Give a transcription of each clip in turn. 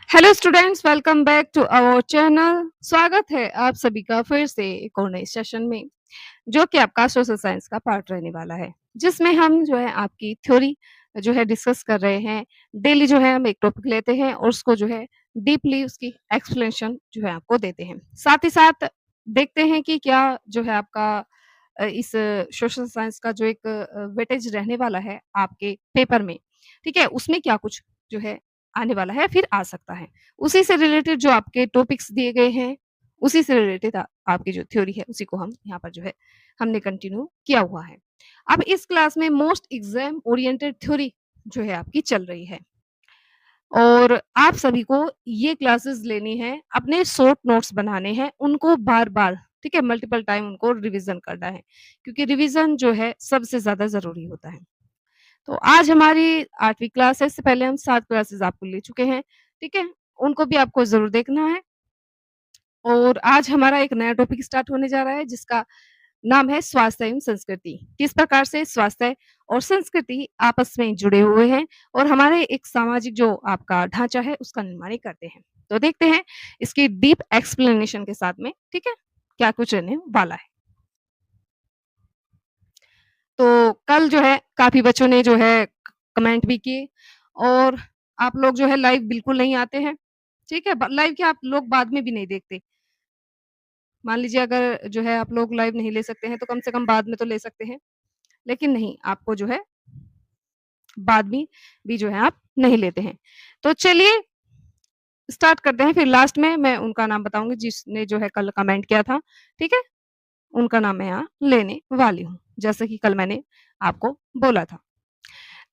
Hello students, welcome back to our channel. स्वागत है आप सभी का फिर से एक और नए सेशन में, जो कि आपका सोशल साइंस का पार्ट रहने वाला है, जिसमें हम जो है आपकी थ्योरी जो है डिस्कस कर रहे हैं। डेली जो है हम एक टॉपिक लेते हैं और उसको जो है डीपली उसकी एक्सप्लेनेशन जो है आपको देते हैं। साथ ही साथ देखते हैं कि क्या जो है आपका इस सोशल साइंस का जो एक वेटेज रहने वाला है आपके पेपर में, ठीक है? उसमें क्या कुछ जो है आने वाला है, फिर आ सकता है। उसी से रिलेटेड जो आपके टॉपिक्स दिए गए हैं, उसी से रिलेटेड आपकी जो थ्योरी है, उसी को हम यहाँ पर जो है हमने कंटिन्यू किया हुआ है। अब इस क्लास में मोस्ट एग्ज़ाम ओरिएंटेड थ्योरी जो है आपकी चल रही है और आप सभी को ये क्लासेस लेनी है, अपने शॉर्ट नोट्स बनाने हैं, उनको बार-बार, ठीक है? मल्टीपल टाइम उनको रिवीज़न करना है, क्योंकि रिवीज़न जो है सबसे ज़्यादा ज़रूरी होता है। तो आज हमारी 8वीं क्लास है, इससे पहले हम 7 क्लासेस आपको ले चुके हैं, ठीक है? उनको भी आपको ज़रूर देखना है और आज हमारा एक नया टॉपिक स्टार्ट होने जा रहा है, जिसका नाम है स्वास्थ्य एवं संस्कृति। किस प्रकार से स्वास्थ्य और संस्कृति आपस में जुड़े हुए हैं और हमारे एक सामाजिक जो आपका ढाँचा है, उसका निर्माण ये करते हैं। तो देखते हैं इसकी डीप एक्सप्लेनेशन के साथ में, ठीक है? क्या कुछ रहने वाला है। तो कल जो है काफ़ी बच्चों ने जो है कमेंट भी किए और आप लोग जो है लाइव बिल्कुल नहीं आते हैं, ठीक है? ब लाइव क्या, आप लोग बाद में भी नहीं देखते। मान लीजिए अगर जो है आप लोग लाइव नहीं ले सकते हैं, तो कम से कम बाद में तो ले सकते हैं, लेकिन नहीं, आपको जो है बाद में भी जो है आप नहीं लेते हैं। तो चलिए स्टार्ट करते हैं, फिर लास्ट में मैं उनका नाम बताऊँगी जिसने जो है कल कमेंट किया था, ठीक है? उनका नाम मैं यहाँ लेने वाली हूँ, जैसे कि कल मैंने आपको बोला था।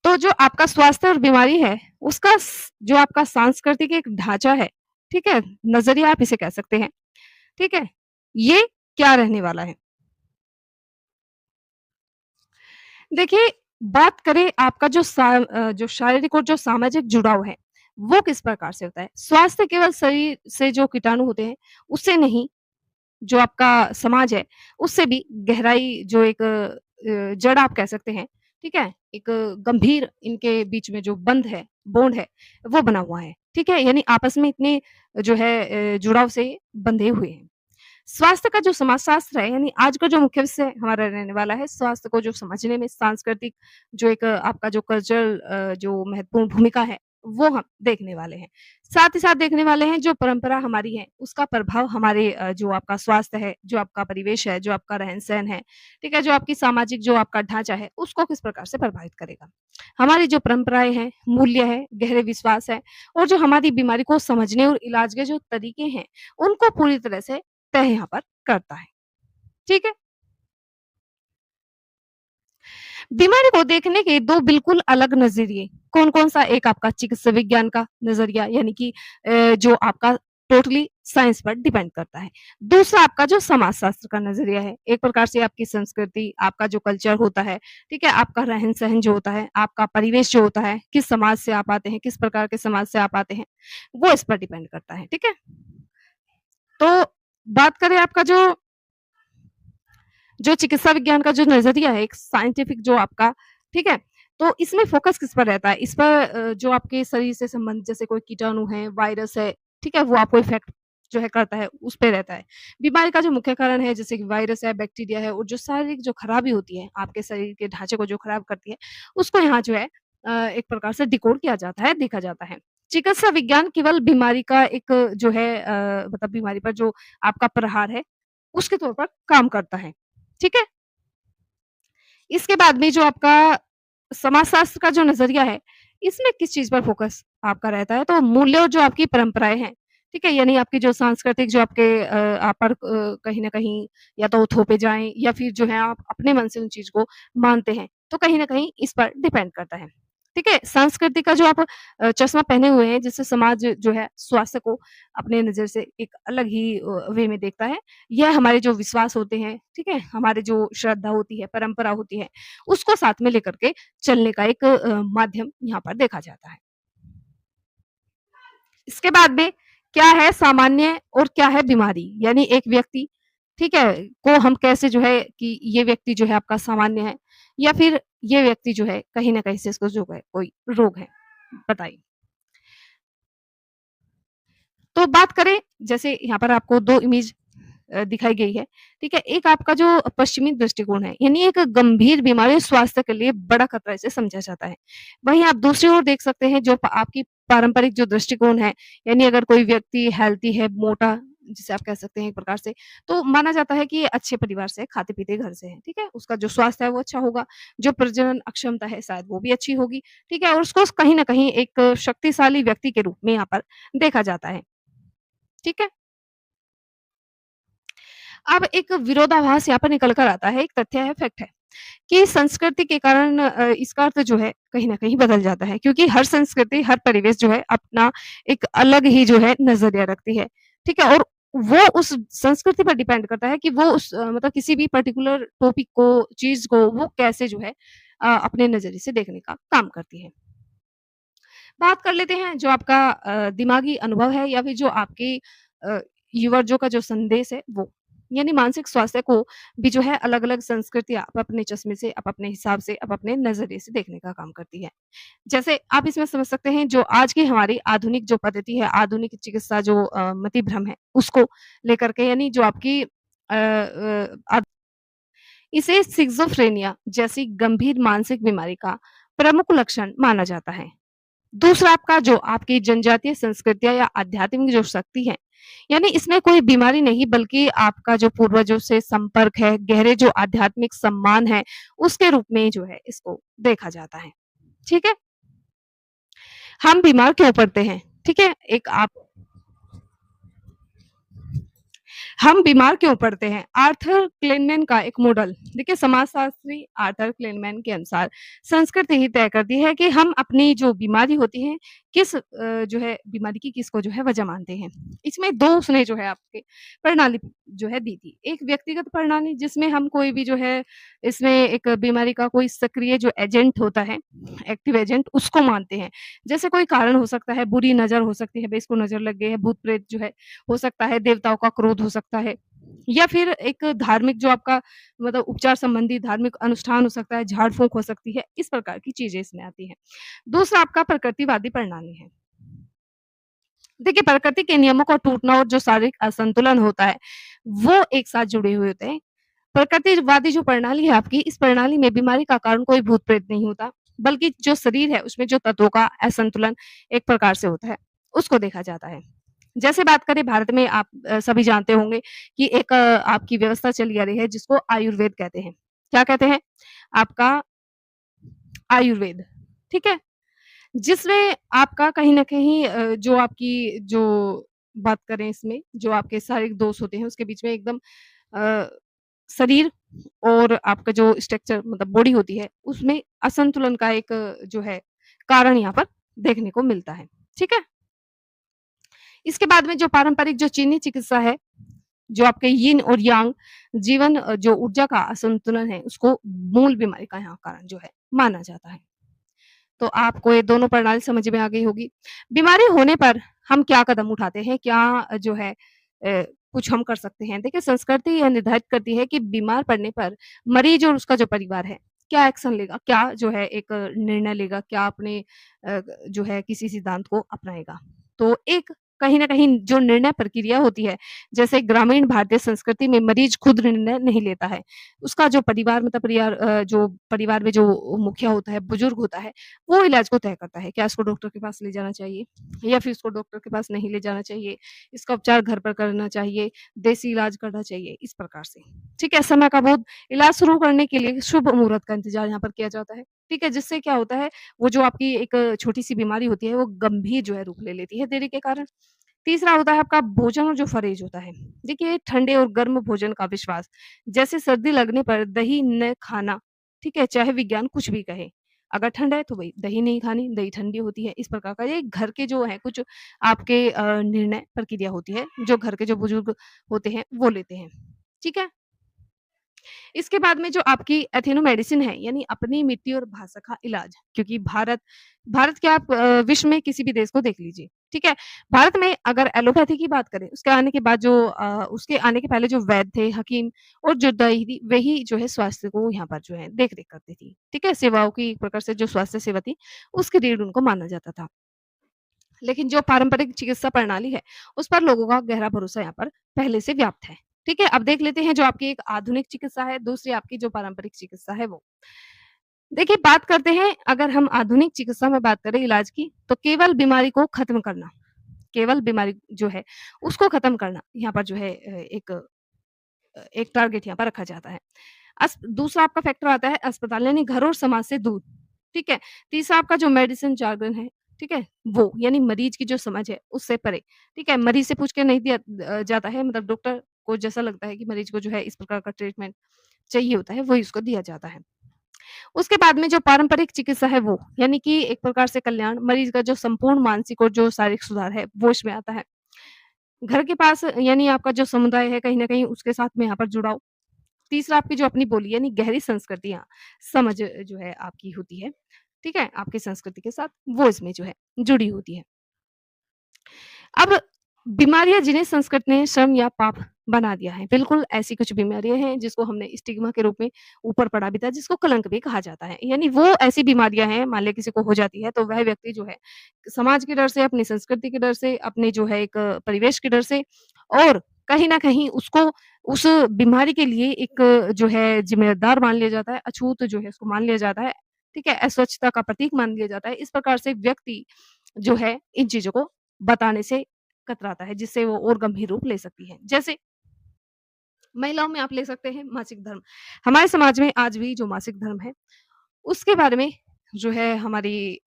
तो जो आपका स्वास्थ्य और बीमारी है, उसका जो आपका सांस्कृतिक एक ढाँचा है, ठीक है? नज़रिया आप इसे कह सकते हैं, ठीक है? ये क्या रहने वाला है? देखिए, बात करें आपका जो शारीरिक और जो सामाजिक जुड़ाव है, वो किस प्रकार से होता है? स्वास्थ्य केवल शरीर से जो कीटाणु होते हैं, उससे नहीं, जो आपका समाज है, उससे भी गहराई जो एक जड़ आप कह सकते हैं, ठीक है? एक गंभीर इनके बीच में जो बंध है, बॉन्ड है, वो बना हुआ है, ठीक है? यानी आपस में इतने जो है जुड़ाव से बंधे हुए हैं। स्वास्थ्य का जो समाजशास्त्र है, यानी आज का जो मुख्य विषय हमारा रहने वाला है, स्वास्थ्य को जो समझने में सांस्कृतिक जो एक आपका जो कल्चरल जो महत्वपूर्ण भूमिका है, वो हम देखने वाले हैं। साथ ही साथ देखने वाले हैं जो परंपरा हमारी है, उसका प्रभाव हमारे जो आपका स्वास्थ्य है, जो आपका परिवेश है, जो आपका रहन-सहन है, ठीक है? जो आपकी सामाजिक जो आपका ढाँचा है, उसको किस प्रकार से प्रभावित करेगा। हमारी जो परंपराएँ हैं, मूल्य है, गहरे विश्वास है और जो हमारी बीमारी को समझने और इलाज के जो तरीके हैं, उनको पूरी तरह से तय यहाँ पर करता है। ठीक है? बीमारी को देखने के 2 बिल्कुल अलग नज़रिए कौन-कौन सा? एक आपका चिकित्सा विज्ञान का नज़रिया, यानी कि जो आपका टोटली साइंस पर डिपेंड करता है। दूसरा आपका जो समाजशास्त्र का नज़रिया है, एक प्रकार से आपकी संस्कृति, आपका जो कल्चर होता है, ठीक है? आपका रहन-सहन जो होता है, आपका परिवेश जो होता है, किस समाज से आप आते हैं, किस प्रकार के समाज से आप आते हैं, वो इस पर डिपेंड करता है। ठीक है? तो बात करें आपका जो चिकित्सा विज्ञान का जो नज़रिया है, एक साइंटिफिक जो आपका, ठीक है? तो इसमें फ़ोकस किस पर रहता है? इस पर जो आपके शरीर से संबंधित जैसे कोई कीटाणु है, वायरस है, ठीक है? वो आपको इफ़ेक्ट जो है करता है, उस पे रहता है। बीमारी का जो मुख्य कारण है, जैसे कि वायरस है, बैक्टीरिया है और जो शारीरिक जो खराबी होती है, आपके शरीर के ढाँचे को जो खराब करती है, उसको यहाँ जो है एक प्रकार से डिकोड किया जाता है, देखा जाता है। चिकित्सा विज्ञान केवल बीमारी का एक जो है मतलब बीमारी पर जो आपका प्रहार है, उसके तौर पर काम करता है। ठीक है? इसके बाद में जो आपका समाजशास्त्र का जो नज़रिया है, इसमें किस चीज़ पर फ़ोकस आपका रहता है? तो मूल्य और जो आपकी परंपराएँ हैं, ठीक है? यानी आपकी जो सांस्कृतिक जो आपके आप पर कहीं न कहीं या तो थोपे जाएँ या फिर जो है आप अपने मन से उन चीज़ को मानते हैं, तो कहीं न कहीं इस पर डिपेंड करता है। ठीक है? संस्कृति का जो आप चश्मा पहने हुए हैं, जिससे समाज जो है स्वास्थ्य को अपने नज़र से एक अलग ही वे में देखता है। यह हमारे जो विश्वास होते हैं, ठीक है? हमारे जो श्रद्धा होती है, परंपरा होती है, उसको साथ में लेकर के चलने का एक माध्यम यहाँ पर देखा जाता है। इसके बाद में क्या है सामान्य और क्या है बीमारी? यानी एक व्यक्ति, ठीक है, को हम कैसे जो है कि ये व्यक्ति जो है आपका सामान्य है या फिर ये व्यक्ति जो है कहीं न कहीं से इसको जो है कोई रोग है? बताइए। तो बात करें जैसे यहाँ पर आपको 2 इमेज दिखाई गई है, ठीक है? एक आपका जो पश्चिमी दृष्टिकोण है, यानी एक गंभीर बीमारी स्वास्थ्य के लिए बड़ा खतरा इसे समझा जाता है। वहीं आप दूसरी ओर देख सकते हैं जो प आपकी पारंपरिक जो दृष्टिकोण है, यानी अगर कोई व्यक्ति हेल्थी है, मोटा जिसे आप कह सकते हैं एक प्रकार से, तो माना जाता है कि ये अच्छे परिवार से है, खाते-पीते घर से है, ठीक है? उसका जो स्वास्थ्य है वो अच्छा होगा, जो प्रजनन अक्षमता है शायद वो भी अच्छी होगी, ठीक है? और उसको कहीं न कहीं एक शक्तिशाली व्यक्ति के रूप में यहाँ पर देखा जाता है, ठीक है? अब एक विरोधाभास यहाँ पर निकल कर आता है, एक तथ्य है, फैक्ट है, कि संस्कृति के कारण इसका अर्थ जो है कहीं न कहीं बदल जाता है क्योंकि हर संस्कृति, हर परिवेश जो है अपना एक अलग ही जो है नज़रिया रखती है, ठीक है? और वो उस संस्कृति पर डिपेंड करता है कि वो उस मतलब किसी भी पर्टिकुलर टॉपिक को, चीज़ को वो कैसे जो है अपने नज़रिए से देखने का काम करती है। बात कर लेते हैं जो आपका दिमागी अनुभव है या फिर जो आपकी अ, युवर्जों का जो संदेश है वो। यानी मानसिक स्वास्थ्य को भी जो है अलग-अलग संस्कृतियाँ आप अपने चश्मे से, आप अपने हिसाब से, आप अपने नज़रिए से देखने का काम करती है। जैसे आप इसमें समझ सकते हैं जो आज की हमारी आधुनिक जो पद्धति है, आधुनिक चिकित्सा जो मति भ्रम है, उसको लेकर के यानी जो आपकी इसे सिज़ोफ्रेनिया जैसी गंभीर मानसिक बीमारी का प्रमुख लक्षण माना जाता है। दूसरा आपका जो आपकी जनजातीय संस्कृतियाँ या आध्यात्मिक जो शक्ति है, यानी इसमें कोई बीमारी नहीं बल्कि आपका जो पूर्वजों से संपर्क है, गहरे जो आध्यात्मिक सम्मान है, उसके रूप में जो है इसको देखा जाता है। ठीक है? हम बीमार क्यों पड़ते हैं? ठीक है? एक आप हम बीमार क्यों पड़ते हैं? आर्थर क्लेनमैन का एक मॉडल देखिए समाजशास्त्री आर्थर क्लेनमैन के अनुसार संस्कृति ही तय करती है कि हम अपनी जो बीमारी होती है किस जो है बीमारी की किसको जो है वजह मानते हैं। इसमें 2 उसने जो है आपके प्रणाली जो है दी थी। एक व्यक्तिगत प्रणाली जिसमें हम कोई भी जो है इसमें एक बीमारी का कोई सक्रिय जो एजेंट होता है, एक्टिव एजेंट उसको मानते हैं। जैसे कोई कारण हो सकता है, बुरी नज़र हो सकती है, भई इसको नज़र लग गई है, भूत-प्रेत जो है हो सकता है, देवताओं का क्रोध हो सकता है या फिर एक धार्मिक जो आपका मतलब उपचार संबंधी धार्मिक अनुष्ठान हो सकता है, झाड़-फूँक हो सकती है, इस प्रकार की चीज़ें इसमें आती हैं। दूसरा आपका प्रकृतिवादी प्रणाली है। देखिए, प्रकृति के नियमों का टूटना और जो शारीरिक असंतुलन होता है, वो एक साथ जुड़े हुए होते हैं। प्रकृतिवादी जो प्रणाली है आपकी, इस प्रणाली में बीमारी का कारण कोई भूत-प्रेत नहीं होता, बल्कि जो शरीर है, उसमें जो तत्वों का असंतुलन एक प्रकार से होता है, उसको देखा जाता है। जैसे बात करें भारत में आप सभी जानते होंगे कि एक आपकी व्यवस्था चली आ रही है जिसको आयुर्वेद कहते हैं। क्या कहते हैं? आपका आयुर्वेद, ठीक है? जिसमें आपका कहीं न कहीं जो आपकी जो बात करें इसमें, जो आपके शारीरिक दोष होते हैं उसके बीच में एकदम अ, शरीर और आपका जो स्ट्रक्चर मतलब बॉडी होती है, उसमें असंतुलन का एक जो है कारण यहाँ पर देखने को मिलता है। ठीक है? इसके बाद में जो पारंपरिक जो चीनी चिकित्सा है, जो आपके यिन और यांग जीवन जो ऊर्जा का असंतुलन है, उसको मूल बीमारी का यहाँ कारण जो है माना जाता है। तो आपको ये दोनों प्रणाली समझ में आ गई होगी। बीमारी होने पर हम क्या कदम उठाते हैं? क्या जो है कुछ हम कर सकते हैं? देखिए संस्कृति यह निर्धारित करती है कि बीमार पड़ने पर मरीज़ और उसका जो परिवार है, क्या एक्शन लेगा? क्या जो है एक निर्णय लेगा? क्या अपने जो है किसी सिद्धांत को अपनाएगा? तो एक कहीं न कहीं जो निर्णय प्रक्रिया होती है, जैसे ग्रामीण भारतीय संस्कृति में मरीज़ खुद निर्णय नहीं लेता है। उसका जो परिवार मतलब जो परिवार में जो मुखिया होता है, बुजुर्ग होता है, वो इलाज को तय करता है, क्या इसको डॉक्टर के पास ले जाना चाहिए या फिर इसको डॉक्टर के पास नहीं ले जाना चाहिए, इसका उपचार घर पर करना चाहिए, देसी इलाज करना चाहिए, इस प्रकार से। ठीक है, समय का बहुत इलाज शुरू करने के लिए शुभ मुहूर्त का इंतज़ार यहाँ पर किया जाता है, ठीक है? जिससे क्या होता है, वो जो आपकी एक छोटी-सी बीमारी होती है, वो गंभीर जो है रूप ले लेती है देरी के कारण। तीसरा होता है आपका भोजन और जो परहेज़ होता है। देखिए, ठंडे और गर्म भोजन का विश्वास, जैसे सर्दी लगने पर दही न खाना, ठीक है? चाहे विज्ञान कुछ भी कहे। अगर ठंड है तो भई दही नहीं खानी, दही ठंडी होती है, इस प्रकार का ये घर के जो हैं कुछ आपके निर्णय प्रक्रिया होती है, जो घर के जो बुजुर्ग होते हैं, वो लेते हैं। ठीक है? इसके बाद में जो आपकी एथेनोमेडिसिन है, यानी अपनी मिट्टी और भाषा का इलाज, क्योंकि भारत भारत क्या आप विश्व में किसी भी देश को देख लीजिए, ठीक है? भारत में अगर एलोपैथी की बात करें, उसके आने के बाद जो उसके आने के पहले जो वैद्य थे, हकीम और जो दही थी, वही जो है स्वास्थ्य को यहाँ पर जो है देख-रेख करती थी, ठीक है? सेवाओं की एक प्रकार से जो स्वास्थ्य सेवा थी, उसकी रीढ़ उनको माना जाता था। लेकिन जो पारंपरिक चिकित्सा प्रणाली है, उस पर लोगों का गहरा भरोसा यहाँ पर पहले से व्याप्त है। ठीक है? अब देख लेते हैं जो आपकी एक आधुनिक चिकित्सा है, दूसरी आपकी जो पारंपरिक चिकित्सा है वो। देखिए, बात करते हैं अगर हम आधुनिक चिकित्सा में बात करें इलाज की, तो केवल बीमारी को खत्म करना, केवल बीमारी जो है, उसको खत्म करना यहाँ पर जो है एक टारगेट यहाँ पर रखा जाता है। दूसरा आपका फैक्टर आता है अस्पताल यानी घर और समाज से दूर, ठीक है? तीसरा आपका जो मेडिसिन जार्गन है, ठीक है? वो यानी मरीज की जो समझ है उससे परे, ठीक है? मरीज से पूछ के नहीं दिया जाता है मतलब डॉक्टर को जैसा लगता है कि मरीज को जो है इस प्रकार का ट्रीटमेंट चाहिए होता है, वही उसको दिया जाता है। उसके बाद में जो पारंपरिक चिकित्सा है वो, यानी कि एक प्रकार से कल्याण, मरीज का जो संपूर्ण मानसिक और जो शारीरिक सुधार है, वो इसमें आता है। घर के पास यानी आपका जो समुदाय है कहीं न कहीं उसके साथ में यहाँ पर जुड़ाव। तीसरा आपकी जो अपनी बोली यानी गहरी संस्कृतियाँ, समझ जो है आपकी होती है, ठीक है? आपकी संस्कृति के साथ वो इसमें जो है जुड़ी होती है। अब बीमारियाँ जिन्हें संस्कृत ने श्रम या पाप बना दिया है, बिल्कुल ऐसी कुछ बीमारियाँ हैं जिसको हमने स्टिग्मा के रूप में ऊपर पढ़ा भी था, जिसको कलंक भी कहा जाता है। यानी वो ऐसी बीमारियाँ हैं, मान लें किसी को हो जाती है, तो वह व्यक्ति जो है समाज के डर से, अपनी संस्कृति के डर से, अपने जो है एक परिवेश के डर से और कहीं न कहीं उसको उस बीमारी के लिए एक जो है ज़िम्मेदार मान लिया जाता है, अछूत जो है उसको मान लिया जाता है, ठीक है? अस्वच्छता का प्रतीक मान लिया जाता है। इस प्रकार से व्यक्ति जो है इन चीज़ों को बताने से कतराता है, जिससे वो और गंभीर रूप ले सकती है। जैसे महिलाओं में आप ले सकते हैं मासिक धर्म। हमारे समाज में आज भी जो मासिक धर्म है, उसके बारे में जो है हमारी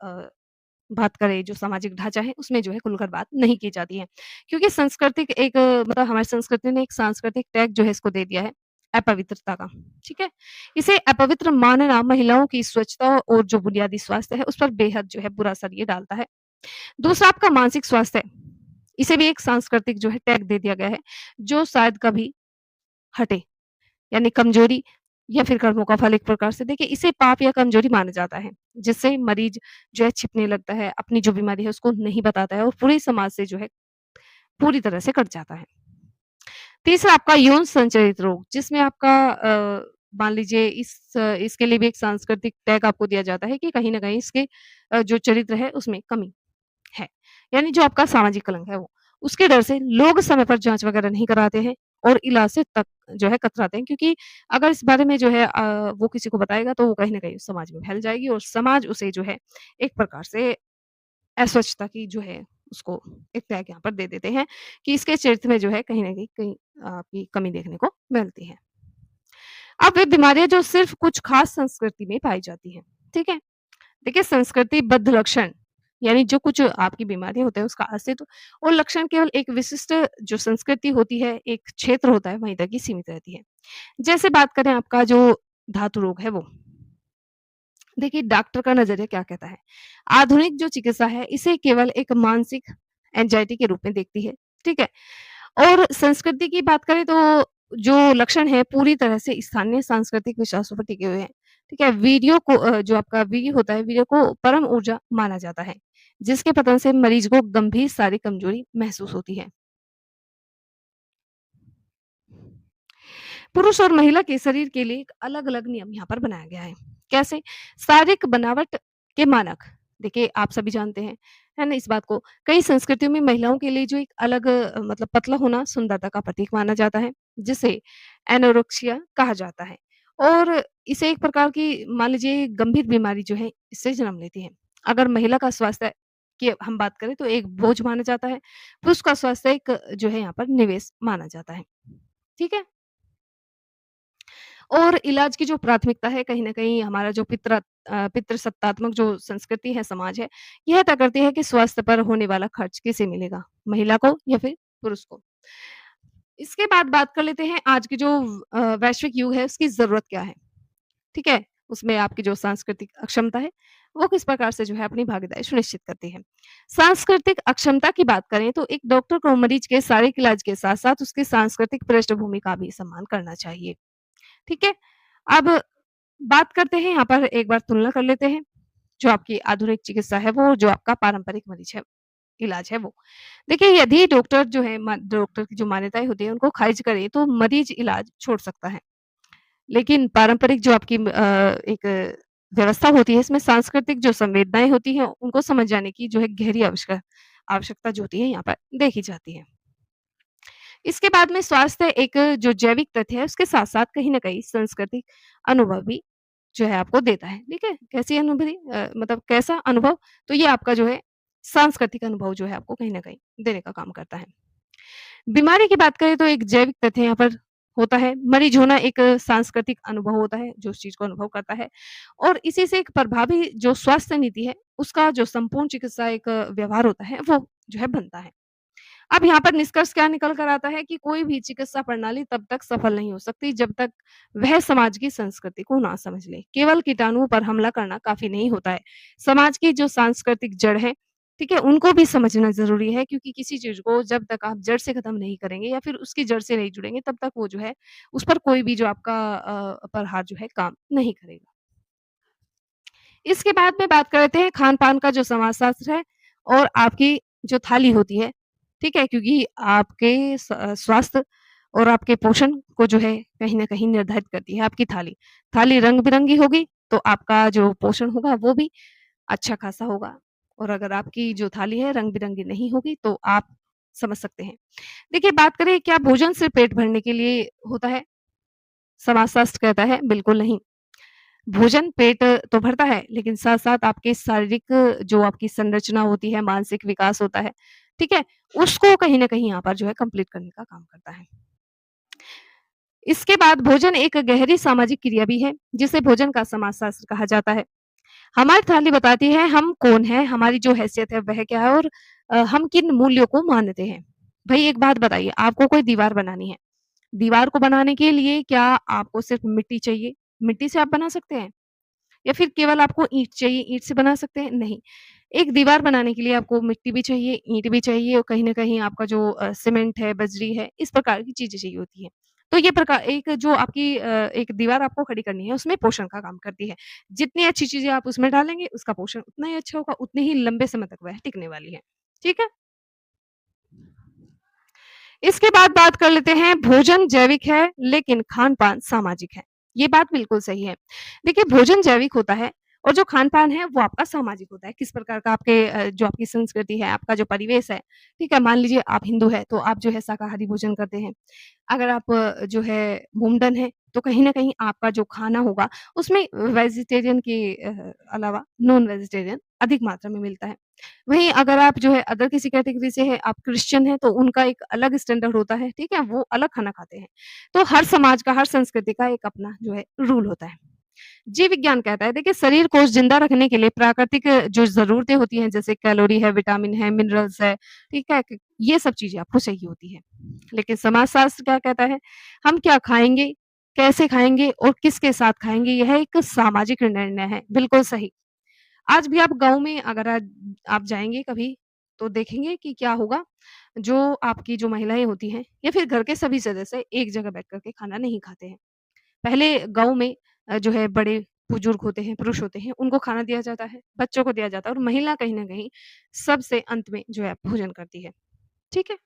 बात करें जो सामाजिक ढाँचा है, उसमें जो है खुलकर बात नहीं की जाती है। क्योंकि सांस्कृतिक एक मतलब हमारी संस्कृति ने एक सांस्कृतिक टैग जो है इसको दे दिया है, अपवित्रता का, ठीक है? इसे अपवित्र मानना महिलाओं की स्वच्छता और जो बुनियादी स्वास्थ्य है, उस पर बेहद जो है बुरा असर ये डालता है। दूसरा आपका मानसिक स्वास्थ्य है, इसे भी एक सांस्कृतिक जो है टैग दे दिया गया है, जो शायद कभी हटे, यानी कमजोरी या फिर कर्मों का फल एक प्रकार से देखिए इसे पाप या कमजोरी माना जाता है, जिससे मरीज जो है छिपने लगता है, अपनी जो बीमारी है उसको नहीं बताता है और पूरे समाज से जो है पूरी तरह से कट जाता है। तीसरा आपका यौन संचरित रोग जिसमें आपका मान लीजिए इसके लिए भी एक सांस्कृतिक टैग आपको दिया जाता है कि कहीं न कहीं इसके जो चरित्र है उसमें कमी है। यानी जो आपका सामाजिक कलंक है वो, उसके डर से लोग समय पर जाँच वगैरह नहीं कराते हैं और इलाज से तक जो है कतराते हैं क्योंकि अगर इस बारे में जो है वो किसी को बताएगा तो वो कहीं न कहीं समाज में फैल जाएगी और समाज उसे जो है एक प्रकार से अस्वच्छता की जो है उसको एक टैग यहाँ पर दे देते हैं कि इसके चरित्र में जो है कहीं न कहीं आपकी कमी देखने को मिलती है। अब वे बीमारियाँ जो सिर्फ़ कुछ खास संस्कृति में पाई जाती हैं, ठीक है? देखिए संस्कृतिबद्ध लक्षण यानी जो कुछ आपकी बीमारी होता है उसका अस्तित्व और लक्षण केवल एक विशिष्ट जो संस्कृति होती है, एक क्षेत्र होता है वहीं तक ही सीमित रहती है। जैसे बात करें आपका जो धातु रोग है वो, देखिए डॉक्टर का नज़रिया क्या कहता है? आधुनिक जो चिकित्सा है इसे केवल एक मानसिक एंग्ज़ायटी के रूप में देखती है, ठीक है? और संस्कृति की बात करें तो जो लक्षण है पूरी तरह से स्थानीय सांस्कृतिक विश्वासों पर टिके हुए हैं। ठीक है? जो आपका वीर्य होता है, वीर्य को परम ऊर्जा माना जाता है, जिसके पतन से मरीज को गंभीर शारीरिक कमजोरी महसूस होती है। पुरुष और महिला के शरीर के लिए एक अलग-अलग नियम यहाँ पर बनाया गया है। कैसे? शारीरिक बनावट के मानक, देखिए आप सभी जानते हैं, है ना इस बात को? कई संस्कृतियों में महिलाओं के लिए जो एक अलग मतलब पतला होना सुंदरता का प्रतीक माना जाता है, जिसे एनोरेक्सिया कहा जाता है और इसे एक प्रकार की मान लीजिए गंभीर बीमारी जो है, इससे जन्म लेती है। अगर महिला का स्वास्थ्य की हम बात करें तो एक बोझ माना जाता है, पुरुष का स्वास्थ्य एक जो है यहाँ पर निवेश माना जाता है। ठीक है? और इलाज की जो प्राथमिकता है कहीं न कहीं हमारा जो पितृसत्तात्मक जो संस्कृति है, समाज है, यह तय करती है कि स्वास्थ्य पर होने वाला खर्च किसे मिलेगा, महिला को या फिर पुरुष को। इसके बाद बात कर लेते हैं आज की जो वैश्विक युग है उसकी ज़रूरत क्या है, ठीक है? उसमें आपकी जो सांस्कृतिक अक्षमता है, वो किस प्रकार से जो है अपनी भागीदारी सुनिश्चित करती है। सांस्कृतिक अक्षमता की बात करें तो एक डॉक्टर को मरीज के शारीरिक इलाज के साथ-साथ उसकी सांस्कृतिक पृष्ठभूमि का भी सम्मान करना चाहिए। ठीक है? अब बात करते हैं यहाँ पर एक बार तुलना कर लेते हैं, जो आपकी आधुनिक चिकित्सा है वो जो आपका पारंपरिक मरीज है इलाज है वो। देखिए यदि डॉक्टर की जो मान्यताएँ होती हैं उनको खारिज करें तो मरीज इलाज छोड़ सकता है। लेकिन पारंपरिक जो आपकी एक व्यवस्था होती है इसमें सांस्कृतिक जो संवेदनाएँ होती हैं उनको समझ जाने की जो है गहरी आवश्यकता जो होती है यहाँ पर देखी जाती है। इसके बाद में स्वास्थ्य एक जो जैविक तथ्य है उसके साथ-साथ कहीं न कहीं सांस्कृतिक अनुभव भी जो है आपको देता है, ठीक है? कैसी अनुभूति मतलब कैसा अनुभव? तो ये आपका जो है सांस्कृतिक अनुभव जो है आपको कहीं न कहीं देने का काम करता है। बीमारी की बात करें तो एक जैविक तथ्य यहाँ पर होता है, मरीज होना एक सांस्कृतिक अनुभव होता है, जो उस चीज़ को अनुभव करता है और इसी से एक प्रभावी जो स्वास्थ्य नीति है, उसका जो संपूर्ण चिकित्सा एक व्यवहार होता है, वो जो है बनता है। अब यहाँ पर निष्कर्ष क्या निकल कर आता है कि कोई भी चिकित्सा प्रणाली तब तक सफल नहीं हो सकती जब तक वह समाज की संस्कृति को ना समझ ले। केवल कीटाणुओं पर हमला करना काफ़ी नहीं होता है। समाज की जो सांस्कृतिक जड़ है, ठीक है? उनको भी समझना ज़रूरी है क्योंकि किसी चीज़ को जब तक आप जड़ से खत्म नहीं करेंगे या फिर उसकी जड़ से नहीं जुड़ेंगे तब तक वो जो है उस पर कोई भी जो आपका प्रहार जो है काम नहीं करेगा। इसके बाद में बात करते हैं खान-पान का जो समाजशास्त्र है और आपकी जो थाली होती है, ठीक है? क्योंकि आपके स्वास्थ्य और आपके पोषण को जो है कहीं न कहीं निर्धारित करती है आपकी थाली। थाली रंग-बिरंगी होगी तो आपका जो पोषण होगा वो भी अच्छा-खासा होगा और अगर आपकी जो थाली है रंग-बिरंगी नहीं होगी तो आप समझ सकते हैं। देखिए बात करें क्या भोजन सिर्फ़ पेट भरने के लिए होता है? समाजशास्त्र कहता है बिल्कुल नहीं। भोजन पेट तो भरता है, लेकिन साथ-साथ आपके शारीरिक जो आपकी संरचना होती है, मानसिक विकास होता है, ठीक है? उसको कहीं न कहीं यहाँ पर जो है कंप्लीट करने का काम करता है। इसके बाद भोजन एक गहरी सामाजिक क्रिया भी है, जिसे भोजन का समाजशास्त्र कहा जाता है। हमारी थाली बताती है हम कौन हैं, हमारी जो हैसियत है वह क्या है और हम किन मूल्यों को मानते हैं। भई एक बात बताइए, आपको कोई दीवार बनानी है, दीवार को बनाने के लिए क्या आपको सिर्फ़ मिट्टी चाहिए? मिट्टी से आप बना सकते हैं? या फिर केवल आपको ईंट चाहिए, ईंट से बना सकते हैं? नहीं। एक दीवार बनाने के लिए आपको मिट्टी भी चाहिए, ईंट भी चाहिए और कहीं न कहीं आपका जो सीमेंट है, बजरी है, इस प्रकार की चीज़ें चाहिए होती हैं। तो ये प्रकार एक जो आपकी एक दीवार आपको खड़ी करनी है, उसमें पोषण का काम करती है। जितनी अच्छी चीज़ें आप उसमें डालेंगे, उसका पोषण उतना ही अच्छा होगा, उतनी ही लंबे समय तक वह टिकने वाली है। ठीक है? इसके बाद बात कर लेते हैं भोजन जैविक है लेकिन खान-पान सामाजिक है। ये बात बिल्कुल सही है। देखिए भोजन जैविक होता है और जो खान-पान है वो आपका सामाजिक होता है। किस प्रकार का आपके जो आपकी संस्कृति है, आपका जो परिवेश है, ठीक है? मान लीजिए आप हिंदू हैं तो आप जो है शाकाहारी भोजन करते हैं। अगर आप जो है मोमडन हैं तो कहीं न कहीं आपका जो खाना होगा उसमें वेजिटेरियन के अलावा नॉन वेजिटेरियन अधिक मात्रा में मिलता है। वहीं अगर आप जो है अदर किसी कैटेगरी से हैं, आप क्रिश्चियन हैं, तो उनका एक अलग स्टैंडर्ड होता है, ठीक है? वो अलग खाना खाते हैं। तो हर समाज का, हर संस्कृति का एक अपना जो है रूल होता है। जीव विज्ञान कहता है देखिए शरीर को जिंदा रखने के लिए प्राकृतिक जो ज़रूरतें होती हैं जैसे कैलोरी है, विटामिन है, मिनरल्स है, ठीक है? ये सब चीज़ें आपको चाहिए होती हैं। लेकिन समाजशास्त्र क्या कहता है? हम क्या खाएँगे, कैसे खाएँगे और किसके साथ खाएँगे, यह एक सामाजिक निर्णय है। बिल्कुल सही। आज भी आप गाँव में अगर आप जाएँगे कभी, तो देखेंगे कि क्या होगा, जो आपकी जो महिलाएँ होती हैं या फिर घर के सभी सदस्य एक जगह बैठ कर के खाना नहीं खाते हैं। पहले गाँव में जो है बड़े बुजुर्ग होते हैं, पुरुष होते हैं, उनको खाना दिया जाता है, बच्चों को दिया जाता है और महिला कहीं न कहीं सबसे अंत में जो है भोजन करती है। ठीक है?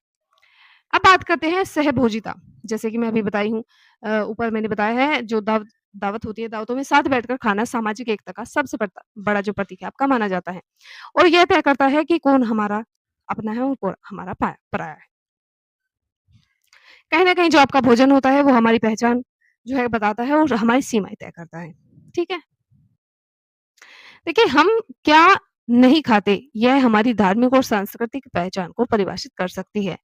अब बात करते हैं सहभोजिता। जैसे कि मैं अभी बताई हूँ ऊपर मैंने बताया है जो दावत होती है, दावतों में साथ बैठकर खाना सामाजिक एकता का सबसे बड़ा जो प्रतीक है आपका माना जाता है। और यह तय करता है कि कौन हमारा अपना है और कौन हमारा पराया है। कहीं न कहीं जो आपका भोजन होता है वो हमारी पहचान जो है बताता है और हमारी सीमाएँ तय करता है। ठीक है? देखिए हम क्या नहीं खाते, यह हमारी धार्मिक और सांस्कृतिक पहचान को परिभाषित कर सकती है।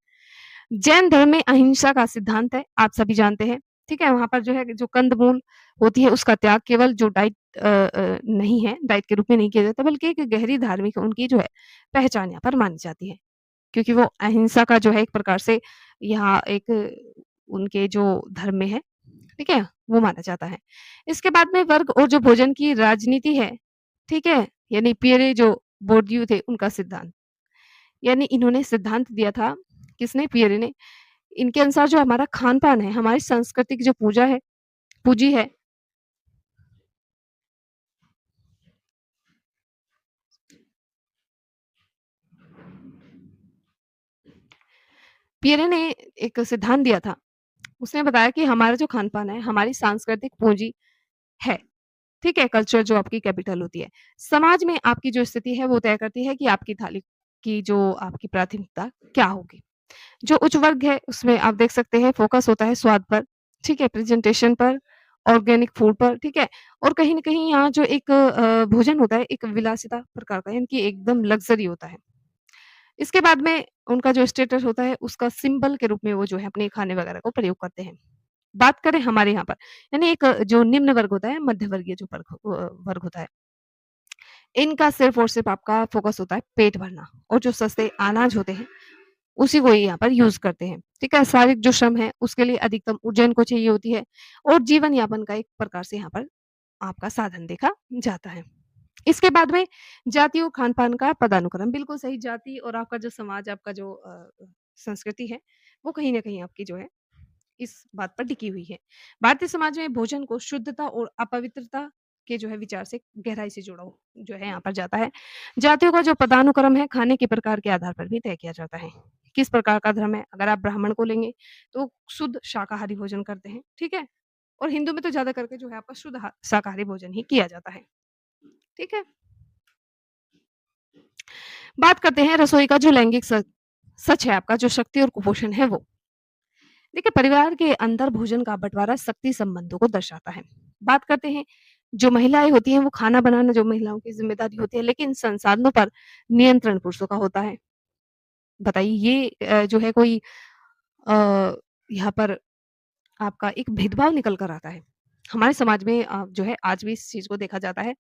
जैन धर्म में अहिंसा का सिद्धांत है, आप सभी जानते हैं, ठीक है? वहाँ पर जो है जो कंद-मूल होती है उसका त्याग केवल जो डाइट नहीं है, डाइट के रूप में नहीं किया जाता बल्कि एक गहरी धार्मिक उनकी जो है पहचान यहाँ पर मानी जाती है। क्योंकि वो अहिंसा का जो है एक प्रकार से यहाँ एक उनके जो धर्म में है, ठीक है? वो माना जाता है। इसके बाद में वर्ग और जो भोजन की राजनीति है, ठीक है? यानी पियरे जो बोर्दियू थे उनका सिद्धांत। यानी इन्होंने सिद्धांत दिया था, किसने? पियरे ने। इनके अनुसार जो हमारा खान-पान है, हमारी सांस्कृतिक जो पूजी है पियरे ने एक सिद्धांत दिया था। उसने बताया कि हमारा जो खान-पान है, हमारी सांस्कृतिक पूँजी है। ठीक है? कल्चर जो आपकी कैपिटल होती है। समाज में आपकी जो स्थिति है, वो तय करती है कि आपकी थाली कि जो आपकी प्राथमिकता क्या होगी। जो उच्च वर्ग है उसमें आप देख सकते हैं फ़ोकस होता है स्वाद पर, ठीक है? प्रेज़ेंटेशन पर, ऑर्गेनिक फूड पर, ठीक है? और कहीं न कहीं यहाँ जो एक भोजन होता है एक विलासिता प्रकार का यानी कि एकदम लग्ज़री होता है। इसके बाद में उनका जो स्टेटस होता है उसका सिंबल के रूप में वो जो है अपने खाने वगैरह को प्रयोग करते हैं। बात करें हमारे यहाँ पर यानी एक जो निम्न वर्ग होता है, मध्य वर्गीय जो वर्ग होता है, इनका सिर्फ़ और सिर्फ़ आपका फ़ोकस होता है पेट भरना और जो सस्ते अनाज होते हैं, उसी को ये यहाँ पर यूज़ करते हैं, ठीक है? शारीरिक जो श्रम है उसके लिए अधिकतम ऊर्जा इनको चाहिए होती है और जीवन यापन का एक प्रकार से यहाँ पर आपका साधन देखा जाता है। इसके बाद में जाति और खान-पान का पदानुक्रम बिल्कुल सही जाति और आपका जो समाज, आपका जो संस्कृति है, वो कहीं न कहीं आपकी जो है इस बात पर टिकी हुई है। भारतीय समाज में भोजन को शुद्धता और अपवित्रता के जो है विचार से गहराई से जुड़ा जो है यहाँ पर जाता है। जातियों का जो पदानुक्रम है खाने के प्रकार के आधार पर भी तय किया जाता है। किस प्रकार का धर्म है? अगर आप ब्राह्मण को लेंगे तो शुद्ध शाकाहारी भोजन करते हैं, ठीक है? और हिंदू में तो ज़्यादा करके जो है आपका शुद्ध शाकाहारी भोजन ही किया जाता है, ठीक है? बात करते हैं रसोई का जो लैंगिक सच है आपका जो शक्ति और कुपोषण है वो। देखिए परिवार के अंदर भोजन का बंटवारा शक्ति संबंधों को दर्शाता है। बात करते हैं जो महिलाएँ होती हैं वो खाना बनाना जो महिलाओं की ज़िम्मेदारी होती है लेकिन संसाधनों पर नियंत्रण पुरुषों का होता है। बताइए ये जो है कोई अ, यहाँ पर आपका एक भेदभाव निकल कर आता है। हमारे समाज में जो है आज भी इस चीज़ को देखा जाता है।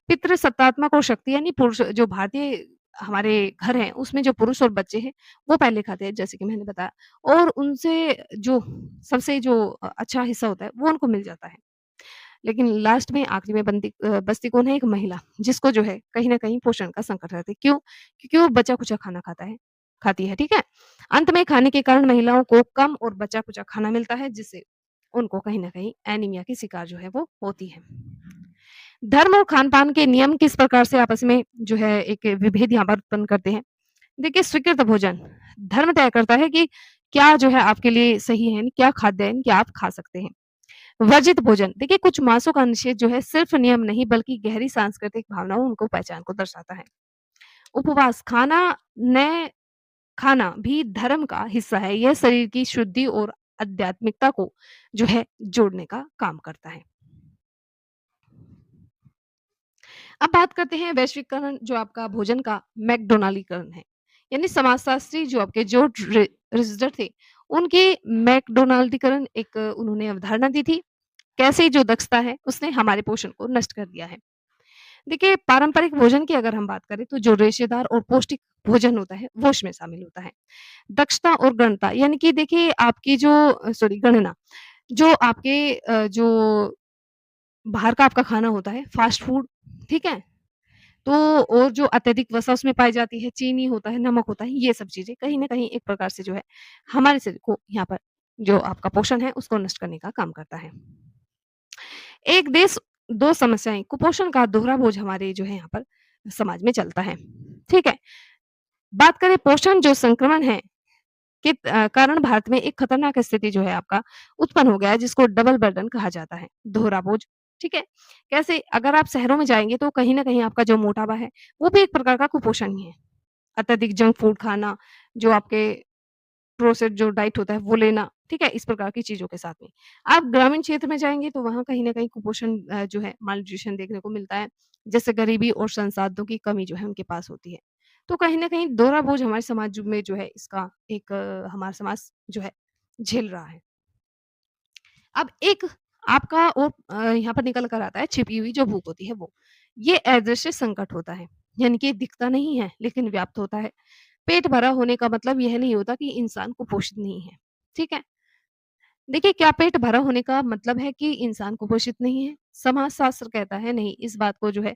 पितृसत्तात्मक और शक्ति यानी पुरुष जो भारतीय हमारे घर हैं, उसमें जो पुरुष और बच्चे हैं, वो पहले खाते हैं जैसे कि मैंने बताया और उनसे जो सबसे जो अच्छा हिस्सा होता है, वो उनको मिल जाता है। लेकिन लास्ट में आखिरी में बचती कौन है? एक महिला, जिसको जो है कहीं न कहीं पोषण का संकट रहता है। क्यों? क्योंकि वो बचा-खुचा खाना खाती है, ठीक है? अंत में खाने के कारण महिलाओं को कम और बचा-खुचा खाना मिलता है, जिससे उनको कहीं न कहीं एनीमिया की शिकार जो है वो होती है। धर्म और खान-पान के नियम किस प्रकार से आपस में जो है एक विभेद यहाँ पर उत्पन्न करते हैं। देखिए स्वीकृत भोजन, धर्म तय करता है कि क्या जो है आपके लिए सही है, क्या खाद्य है, क्या आप खा सकते हैं। वर्जित भोजन, देखिए कुछ मांसों का निषेध जो है सिर्फ नियम नहीं बल्कि गहरी सांस्कृतिक भावनाओं उनको पहचान को दर्शाता है। उपवास, न खाना भी धर्म का हिस्सा है। यह शरीर की शुद्धि और आध्यात्मिकता को जो है जोड़ने का काम करता है। अब बात करते हैं वैश्वीकरण जो आपका भोजन का मैकडोनाल्डीकरण है। यानी समाजशास्त्री जो आपके जॉर्ज रिसडर थे, उनके मैकडोनाल्डीकरण एक उन्होंने अवधारणा दी थी। कैसे जो दक्षता है उसने हमारे पोषण को नष्ट कर दिया है। देखिए पारंपरिक भोजन की अगर हम बात करें तो जो रेशेदार और पौष्टिक भोजन होता है वो उसमें शामिल होता है। दक्षता और गणना यानी कि देखिए आपकी जो सॉरी गणना जो आपके जो बाहर का आपका खाना होता है फास्ट फूड, ठीक है? तो और जो अत्यधिक वसा उसमें पाई जाती है, चीनी होता है, नमक होता है, ये सब चीज़ें कहीं न कहीं एक प्रकार से जो है हमारे शरीर को यहाँ पर जो आपका पोषण है उसको नष्ट करने का काम करता है। एक देश 2 समस्याएँ, कुपोषण का दोहरा बोझ हमारे जो है यहाँ पर समाज में चलता है, ठीक है? बात करें पोषण जो संक्रमण है के कारण भारत में एक खतरनाक स्थिति जो है आपका उत्पन्न हो गया है जिसको डबल बर्डन कहा जाता है, दोहरा बोझ, ठीक है? कैसे? अगर आप शहरों में जाएँगे तो कहीं न कहीं आपका जो मोटापा है, वो भी एक प्रकार का कुपोषण ही है। अत्यधिक जंक फूड खाना, जो आपके प्रोसेस्ड जो डाइट होता है वो लेना, ठीक है? इस प्रकार की चीज़ों के साथ में। आप ग्रामीण क्षेत्र में जाएँगे तो वहाँ कहीं न कहीं कुपोषण जो है मालन्यूट्रिशन देखने को मिलता है। जैसे गरीबी और संसाधनों की कमी जो है उनके पास होती है। तो कहीं न कहीं दोहरा बोझ हमारे समाज में जो है इसका एक हमारा समाज जो है झेल रहा है। अब एक आपका और यहाँ पर निकल कर आता है छिपी हुई जो भूख होती है वो। ये अदृश्य संकट होता है, यानी कि दिखता नहीं है लेकिन व्याप्त होता है। पेट भरा होने का मतलब यह नहीं होता कि इंसान कुपोषित नहीं है, ठीक है? देखिए क्या पेट भरा होने का मतलब है कि इंसान कुपोषित नहीं है? समाजशास्त्र कहता है नहीं, इस बात को जो है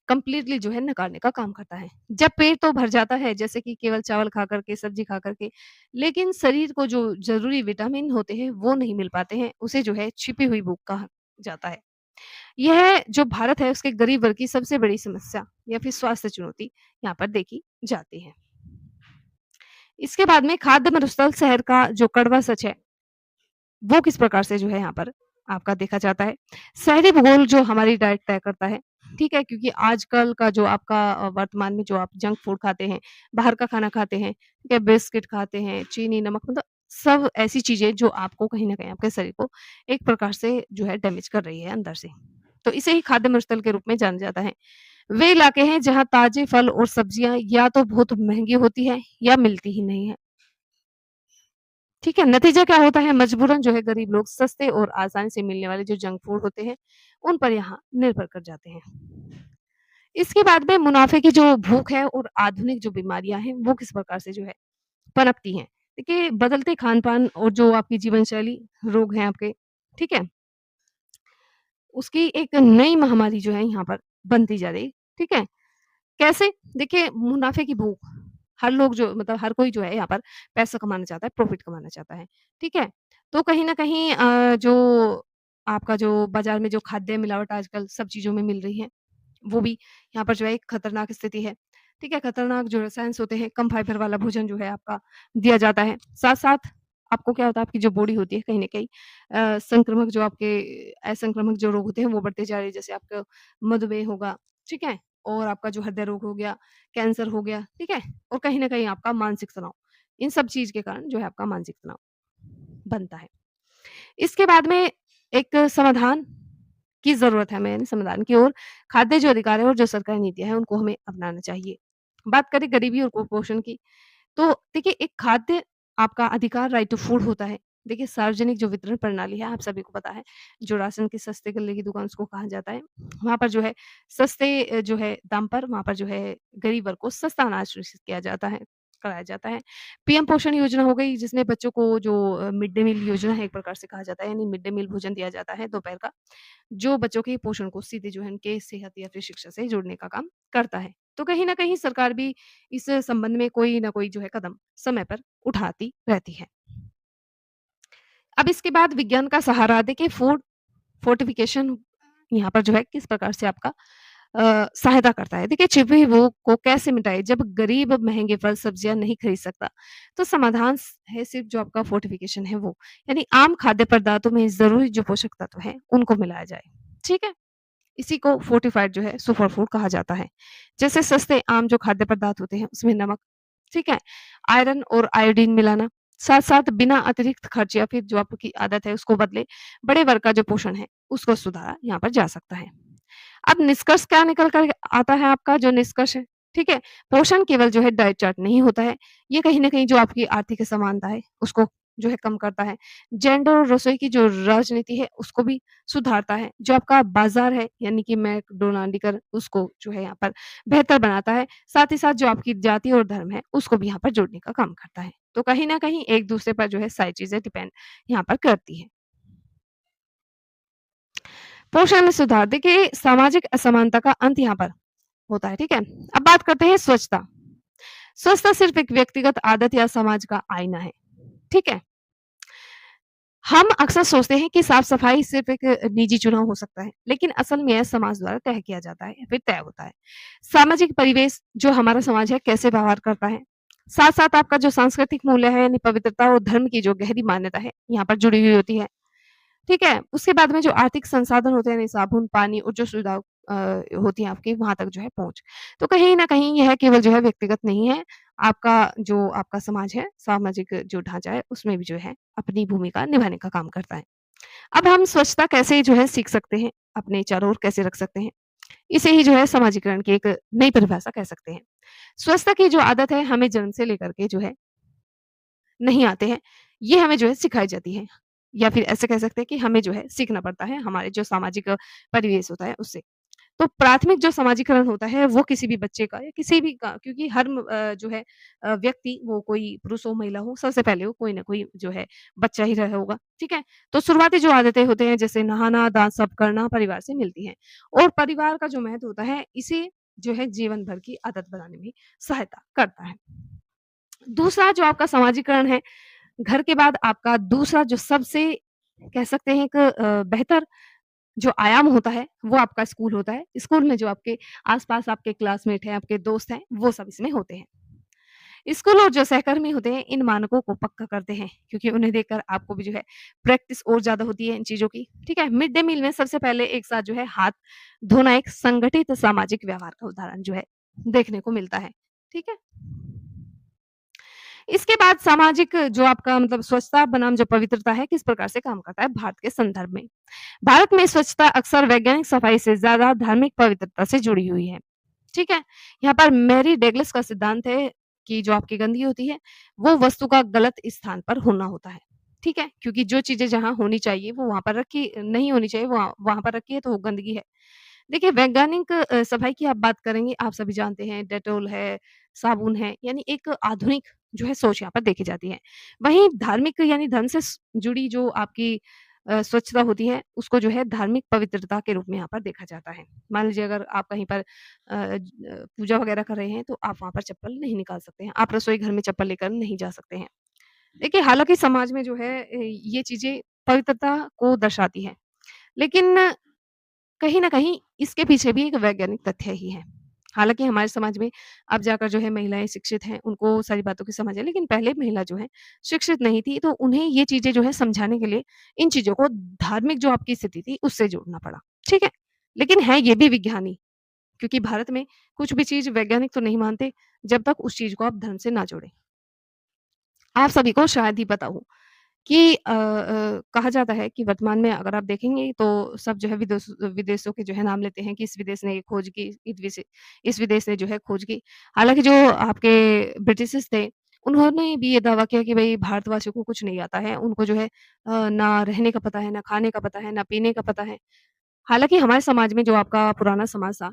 कंप्लीटली जो है नकारने का काम करता है। जब पेट तो भर जाता है जैसे कि केवल चावल खा कर के, सब्ज़ी खा कर के, लेकिन शरीर को जो ज़रूरी विटामिन होते हैं वो नहीं मिल पाते हैं, उसे जो है छिपी हुई भूख कहा जाता है। यह जो भारत है उसके गरीब वर्ग की सबसे बड़ी समस्या या फिर स्वास्थ्य चुनौती यहाँ पर देखी जाती है। इसके बाद में खाद्य मरुस्थल शहर का जो कड़वा सच है, वो किस प्रकार से जो है यहाँ पर आपका देखा जाता है। शहरी भूगोल जो हमारी डाइट तय करता है, ठीक है? क्योंकि आजकल का जो आपका वर्तमान में जो आप जंक फूड खाते हैं, बाहर का खाना खाते हैं, ठीक है? बिस्किट खाते हैं, चीनी, नमक मतलब सब ऐसी चीज़ें जो आपको कहीं न कहीं आपके शरीर को एक प्रकार से जो है डैमेज कर रही है अंदर से। तो इसे ही खाद्य मरुस्थल के रूप में जाना जाता है। वे इलाके हैं जहाँ ताज़े फल और सब्जियाँ या तो बहुत महँगी होती हैं या मिलती ही नहीं है। ठीक है? नतीजा क्या होता है मजबूरन जो है गरीब लोग सस्ते और आसानी से मिलने वाले जो जंक फूड होते हैं, उन पर यहाँ निर्भर कर जाते हैं। इसके बाद में मुनाफ़े की जो भूख है और आधुनिक जो बीमारियाँ हैं, वो किस प्रकार से जो है पनपती हैं। देखिए बदलते खान-पान और जो आपकी जीवन शैली, रोग हैं आपके, ठीक है? उसकी एक नई महामारी जो है यहाँ पर बनती जा रही, ठीक है? कैसे? देखिए मुनाफ़े की भूख, हर लोग जो मतलब हर कोई जो है यहाँ पर पैसा कमाना चाहता है, प्रॉफ़िट कमाना चाहता है, ठीक है? तो कहीं न कहीं जो आपका जो बाज़ार में जो खाद्य मिलावट आजकल सब चीज़ों में मिल रही है, वो भी यहाँ पर जो है एक खतरनाक स्थिति है, ठीक है? खतरनाक जो रसायन होते हैं, कम फाइबर वाला भोजन जो है आपका दिया जाता है। साथ-साथ आपको क्या होता है, आपकी जो बॉडी होती है कहीं न कहीं संक्रामक जो आपके असंक्रामक जो रोग होते हैं वो बढ़ते जा रहे हैं। जैसे आपका मधुमेह होगा, ठीक है? और आपका जो हृदय रोग हो गया, कैंसर हो गया, ठीक है? और कहीं न कहीं आपका मानसिक तनाव, इन सब चीज़ के कारण जो है आपका मानसिक तनाव बनता है। इसके बाद में एक समाधान की ज़रूरत है हमें समाधान की ओर खाद्य जो अधिकार है और जो सरकारी नीतियाँ हैं उनको हमें अपनाना चाहिए। बात करें गरीबी और कुपोषण की, तो देखिए एक खाद्य आपका अधिकार राइट टू फूड होता है। देखिए सार्वजनिक जो वितरण प्रणाली है आप सभी को पता है, जो राशन के सस्ते गल्ले की दुकान उसको कहा जाता है। वहाँ पर जो है सस्ते जो है दाम पर वहाँ पर जो है गरीब वर्ग को सस्ता अनाज सुनिश्चित किया जाता है, कराया जाता है। पीएम पोषण योजना हो गई जिसमें बच्चों को जो मिड डे मील योजना है एक प्रकार से कहा जाता है, यानी मिड डे मील भोजन दिया जाता है दोपहर का, जो बच्चों के पोषण को सीधे जो है उनके सेहत या फिर शिक्षा से जोड़ने का काम करता है। तो कहीं न कहीं सरकार भी इस संबंध में कोई न कोई जो है कदम समय पर उठाती रहती है। अब इसके बाद विज्ञान का सहारा देखिए फूड फोर्टिफिकेशन यहाँ पर जो है किस प्रकार से आपका सहायता करता है। देखिए छिपी हुई भूख को कैसे मिटाएँ जब गरीब महँगे फल सब्जियाँ नहीं खरीद सकता। तो समाधान है सिर्फ़ जो आपका फोर्टिफिकेशन है वो। यानी आम खाद्य पदार्थों में ज़रूरी जो पोषक तत्व हैं उनको मिलाया जाए। ठीक है? इसी को फोर्टिफाइड जो है सुपर फूड कहा जाता है। जैसे सस्ते आम जो खाद्य पदार्थ होते हैं उसमें नमक, ठीक है? आयरन और आयोडीन मिलाना, साथ-साथ बिना अतिरिक्त खर्च या फिर जो आपकी आदत है उसको बदले, बड़े वर्ग का जो पोषण है उसको सुधारा यहाँ पर जा सकता है। अब निष्कर्ष क्या निकल कर आता है आपका जो निष्कर्ष है, ठीक है? पोषण केवल जो है डाइट चार्ट नहीं होता है, ये कहीं न कहीं जो आपकी आर्थिक असमानता है, उसको जो है कम करता है। जेंडर और रसोई की जो राजनीति है, उसको भी सुधारता है। जो आपका बाज़ार है, यानी कि मैकडोनाल्डिकर उसको जो है यहाँ पर बेहतर बनाता है। साथ ही साथ जो आपकी जाति और धर्म है, उसको भी यहाँ पर जोड़ने का काम करता है। तो कहीं न कहीं एक-दूसरे पर जो है सारी चीज़ें डिपेंड यहाँ पर करती हैं। पोषण में सुधार देखिए सामाजिक असमानता का अंत यहाँ पर होता है, ठीक है? अब बात करते हैं स्वच्छता। स्वच्छता सिर्फ़ एक व्यक्तिगत आदत या समाज का आईना है, ठीक है? हम अक्सर सोचते हैं कि साफ-सफाई सिर्फ़ एक निजी चुनाव हो सकता है, लेकिन असल में यह समाज द्वारा तय किया जाता है या फिर तय होता है। सामाजिक परिवेश जो हमारा समाज है कैसे व्यवहार करता है, साथ-साथ आपका जो सांस्कृतिक मूल्य है यानी पवित्रता और धर्म की जो गहरी मान्यता है, यहाँ पर जुड़ी हुई होती है। ठीक है? उसके बाद में जो आर्थिक संसाधन होते हैं यानी साबुन, पानी और जो सुविधा होती है आपकी वहाँ तक जो है पहुँच। तो कहीं न कहीं यह केवल जो है व्यक्तिगत नहीं है, आपका समाज है, सामाजिक जो ढाँचा है उसमें भी जो है अपनी भूमिका निभाने का काम करता है। अब हम स्वच्छता कैसे जो है सीख सकते हैं, अपने चारों ओर कैसे रख सकते हैं? इसे ही जो है समाजीकरण की एक नई परिभाषा कह सकते हैं। स्वच्छता की जो आदत है हमें जन्म से लेकर के जो है नहीं आते हैं, ये हमें जो है सिखाई जाती है। या फिर ऐसे कह सकते हैं कि हमें जो है सीखना पड़ता है हमारे जो सामाजिक परिवेश होता है उससे। तो प्राथमिक जो समाजीकरण होता है वो किसी भी बच्चे का या किसी भी का क्योंकि जो है व्यक्ति वो कोई पुरुष हो, महिला हो, सबसे पहले वो कोई ना कोई जो है बच्चा ही रहा होगा, ठीक है? तो शुरुआती जो आदतें होते हैं जैसे नहाना, दाँत साफ करना परिवार से मिलती हैं और परिवार का जो महत्व होता है इसे जो है जीवन भर की आदत बनाने में सहायता करता है। दूसरा जो आपका समाजीकरण है घर के बाद आपका दूसरा जो सबसे कह सकते हैं एक बेहतर जो आयाम होता है, वो आपका स्कूल होता है। स्कूल में जो आपके आस-पास आपके क्लासमेट हैं, आपके दोस्त हैं, वो सब इसमें होते हैं। स्कूल और जो सहकर्मी होते हैं इन मानकों को पक्का करते हैं क्योंकि उन्हें देखकर आपको भी जो है प्रैक्टिस और ज़्यादा होती है इन चीज़ों की, ठीक है? मिड डे मील में सबसे पहले एक साथ जो है हाथ धोना एक संगठित सामाजिक व्यवहार का उदाहरण जो है देखने को मिलता है, ठीक है? इसके बाद सामाजिक जो आपका मतलब स्वच्छता बनाम जो पवित्रता है किस प्रकार से काम करता है भारत के संदर्भ में। भारत में स्वच्छता अक्सर वैज्ञानिक सफाई से ज़्यादा धार्मिक पवित्रता से जुड़ी हुई है। ठीक है? यहाँ पर मैरी डगलस का सिद्धांत है कि जो आपकी गंदगी होती है, वो वस्तु का गलत स्थान पर होना होता है। ठीक है? क्योंकि जो चीज़ें जहाँ होनी चाहिए वो वहाँ पर रखी नहीं होनी चाहिए, वहाँ वहाँ पर रखी है तो वो गंदगी है। देखिए वैज्ञानिक सफाई की आप बात करेंगे, आप सभी जानते हैं डेटॉल है, साबुन है, यानी एक आधुनिक जो है सोच यहाँ पर देखी जाती है। वहीं धार्मिक यानी धर्म से जुड़ी जो आपकी स्वच्छता होती है, उसको जो है धार्मिक पवित्रता के रूप में यहाँ पर देखा जाता है। मान लीजिए अगर आप कहीं पर पूजा वगैरह कर रहे हैं, तो आप वहाँ पर चप्पल नहीं निकाल सकते हैं। आप रसोई घर में चप्पल लेकर नहीं जा सकते हैं। देखिए हालाँकि समाज में जो है ये चीज़ें पवित्रता को दर्शाती हैं, लेकिन कहीं न कहीं इसके पीछे भी एक वैज्ञानिक तथ्य ही है। हालाँकि हमारे समाज में अब जाकर जो है महिलाएँ शिक्षित हैं, उनको सारी बातों की समझ है, लेकिन पहले महिला जो है शिक्षित नहीं थी, तो उन्हें ये चीज़ें जो है समझाने के लिए इन चीज़ों को धार्मिक जो आपकी स्थिति थी, उससे जोड़ना पड़ा। ठीक है? लेकिन है ये भी विज्ञानी, क्योंकि भारत में कुछ भी चीज़ वैज्ञानिक तो नहीं मानते, जब तक उस चीज़ को आप धर्म से ना जोड़ें। आप सभी को शायद ही पता हो कि कहा जाता है कि वर्तमान में अगर आप देखेंगे तो सब जो है विदेशों के जो है नाम लेते हैं कि इस विदेश ने ये खोज की, इस विदेश ने जो है खोज की। हालाँकि जो आपके ब्रिटिशर्स थे, उन्होंने भी ये दावा किया कि भई भारतवासियों को कुछ नहीं आता है। उनको जो है ना रहने का पता है, ना खाने का पता है, ना पीने का पता है। हालाँकि हमारे समाज में जो आपका पुराना समाज था,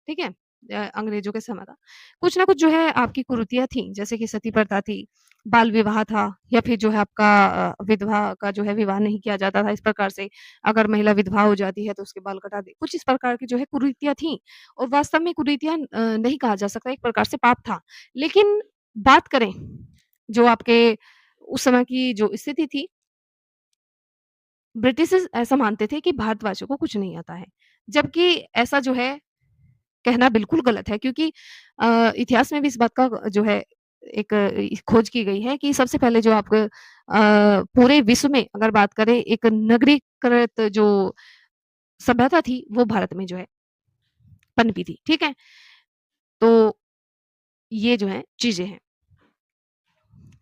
ठीक है? अंग्रेज़ों के समय का, कुछ ना कुछ जो है आपकी कुरीतियाँ थी, जैसे कि सती प्रथा थी, बाल विवाह था या फिर जो है आपका विधवा का जो है विवाह नहीं किया जाता था इस प्रकार से, अगर महिला विधवा हो जाती है तो उसके बाल कटा दे कुछ इस प्रकार की जो है कुरीतियाँ थी और वास्तव में कुरीतियाँ नहीं कहा जा सकता, एक प्रकार से पाप था। लेकिन बात करें, जो आपके उस समय की जो स्थिति थी, ब्रिटिशर्स ऐसा मानते थे कि भारतवासियों को कुछ नहीं आता है। जबकि ऐसा जो है कहना बिल्कुल गलत है क्योंकि इतिहास में भी इस बात का जो है एक खोज की गई है कि सबसे पहले जो आप पूरे विश्व में अगर बात करें एक नगरीकृत जो सभ्यता थी, वो भारत में जो है पनपी थी, ठीक है? तो ये जो है चीज़ें हैं।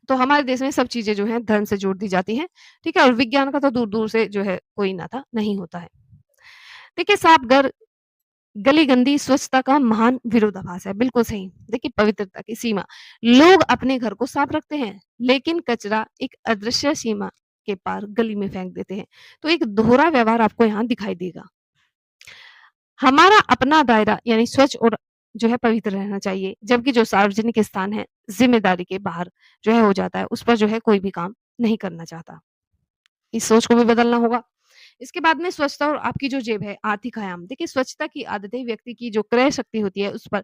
तो हमारे देश में सब चीज़ें जो हैं धर्म से जोड़ दी जाती हैं, ठीक है? और विज्ञान का तो दूर-दूर से जो है कोई नाता नहीं होता है। देखिए साफ घर गली-गंदी स्वच्छता का महान विरोधाभास है, बिल्कुल सही। देखिए पवित्रता की सीमा, लोग अपने घर को साफ रखते हैं, लेकिन कचरा एक अदृश्य सीमा के पार गली में फेंक देते हैं। तो एक दोहरा व्यवहार आपको यहाँ दिखाई देगा। हमारा अपना दायरा यानी स्वच्छ और जो है पवित्र रहना चाहिए, जबकि जो सार्वजनिक स्थान है, ज़िम्मेदारी के बाहर जो है हो जाता है, उस पर जो है कोई भी काम नहीं करना चाहता। इस सोच को भी बदलना होगा। इसके बाद में स्वच्छता और आपकी जो जेब है, आर्थिक आयाम। देखिए स्वच्छता की आदतें व्यक्ति की जो क्रय शक्ति होती है, उस पर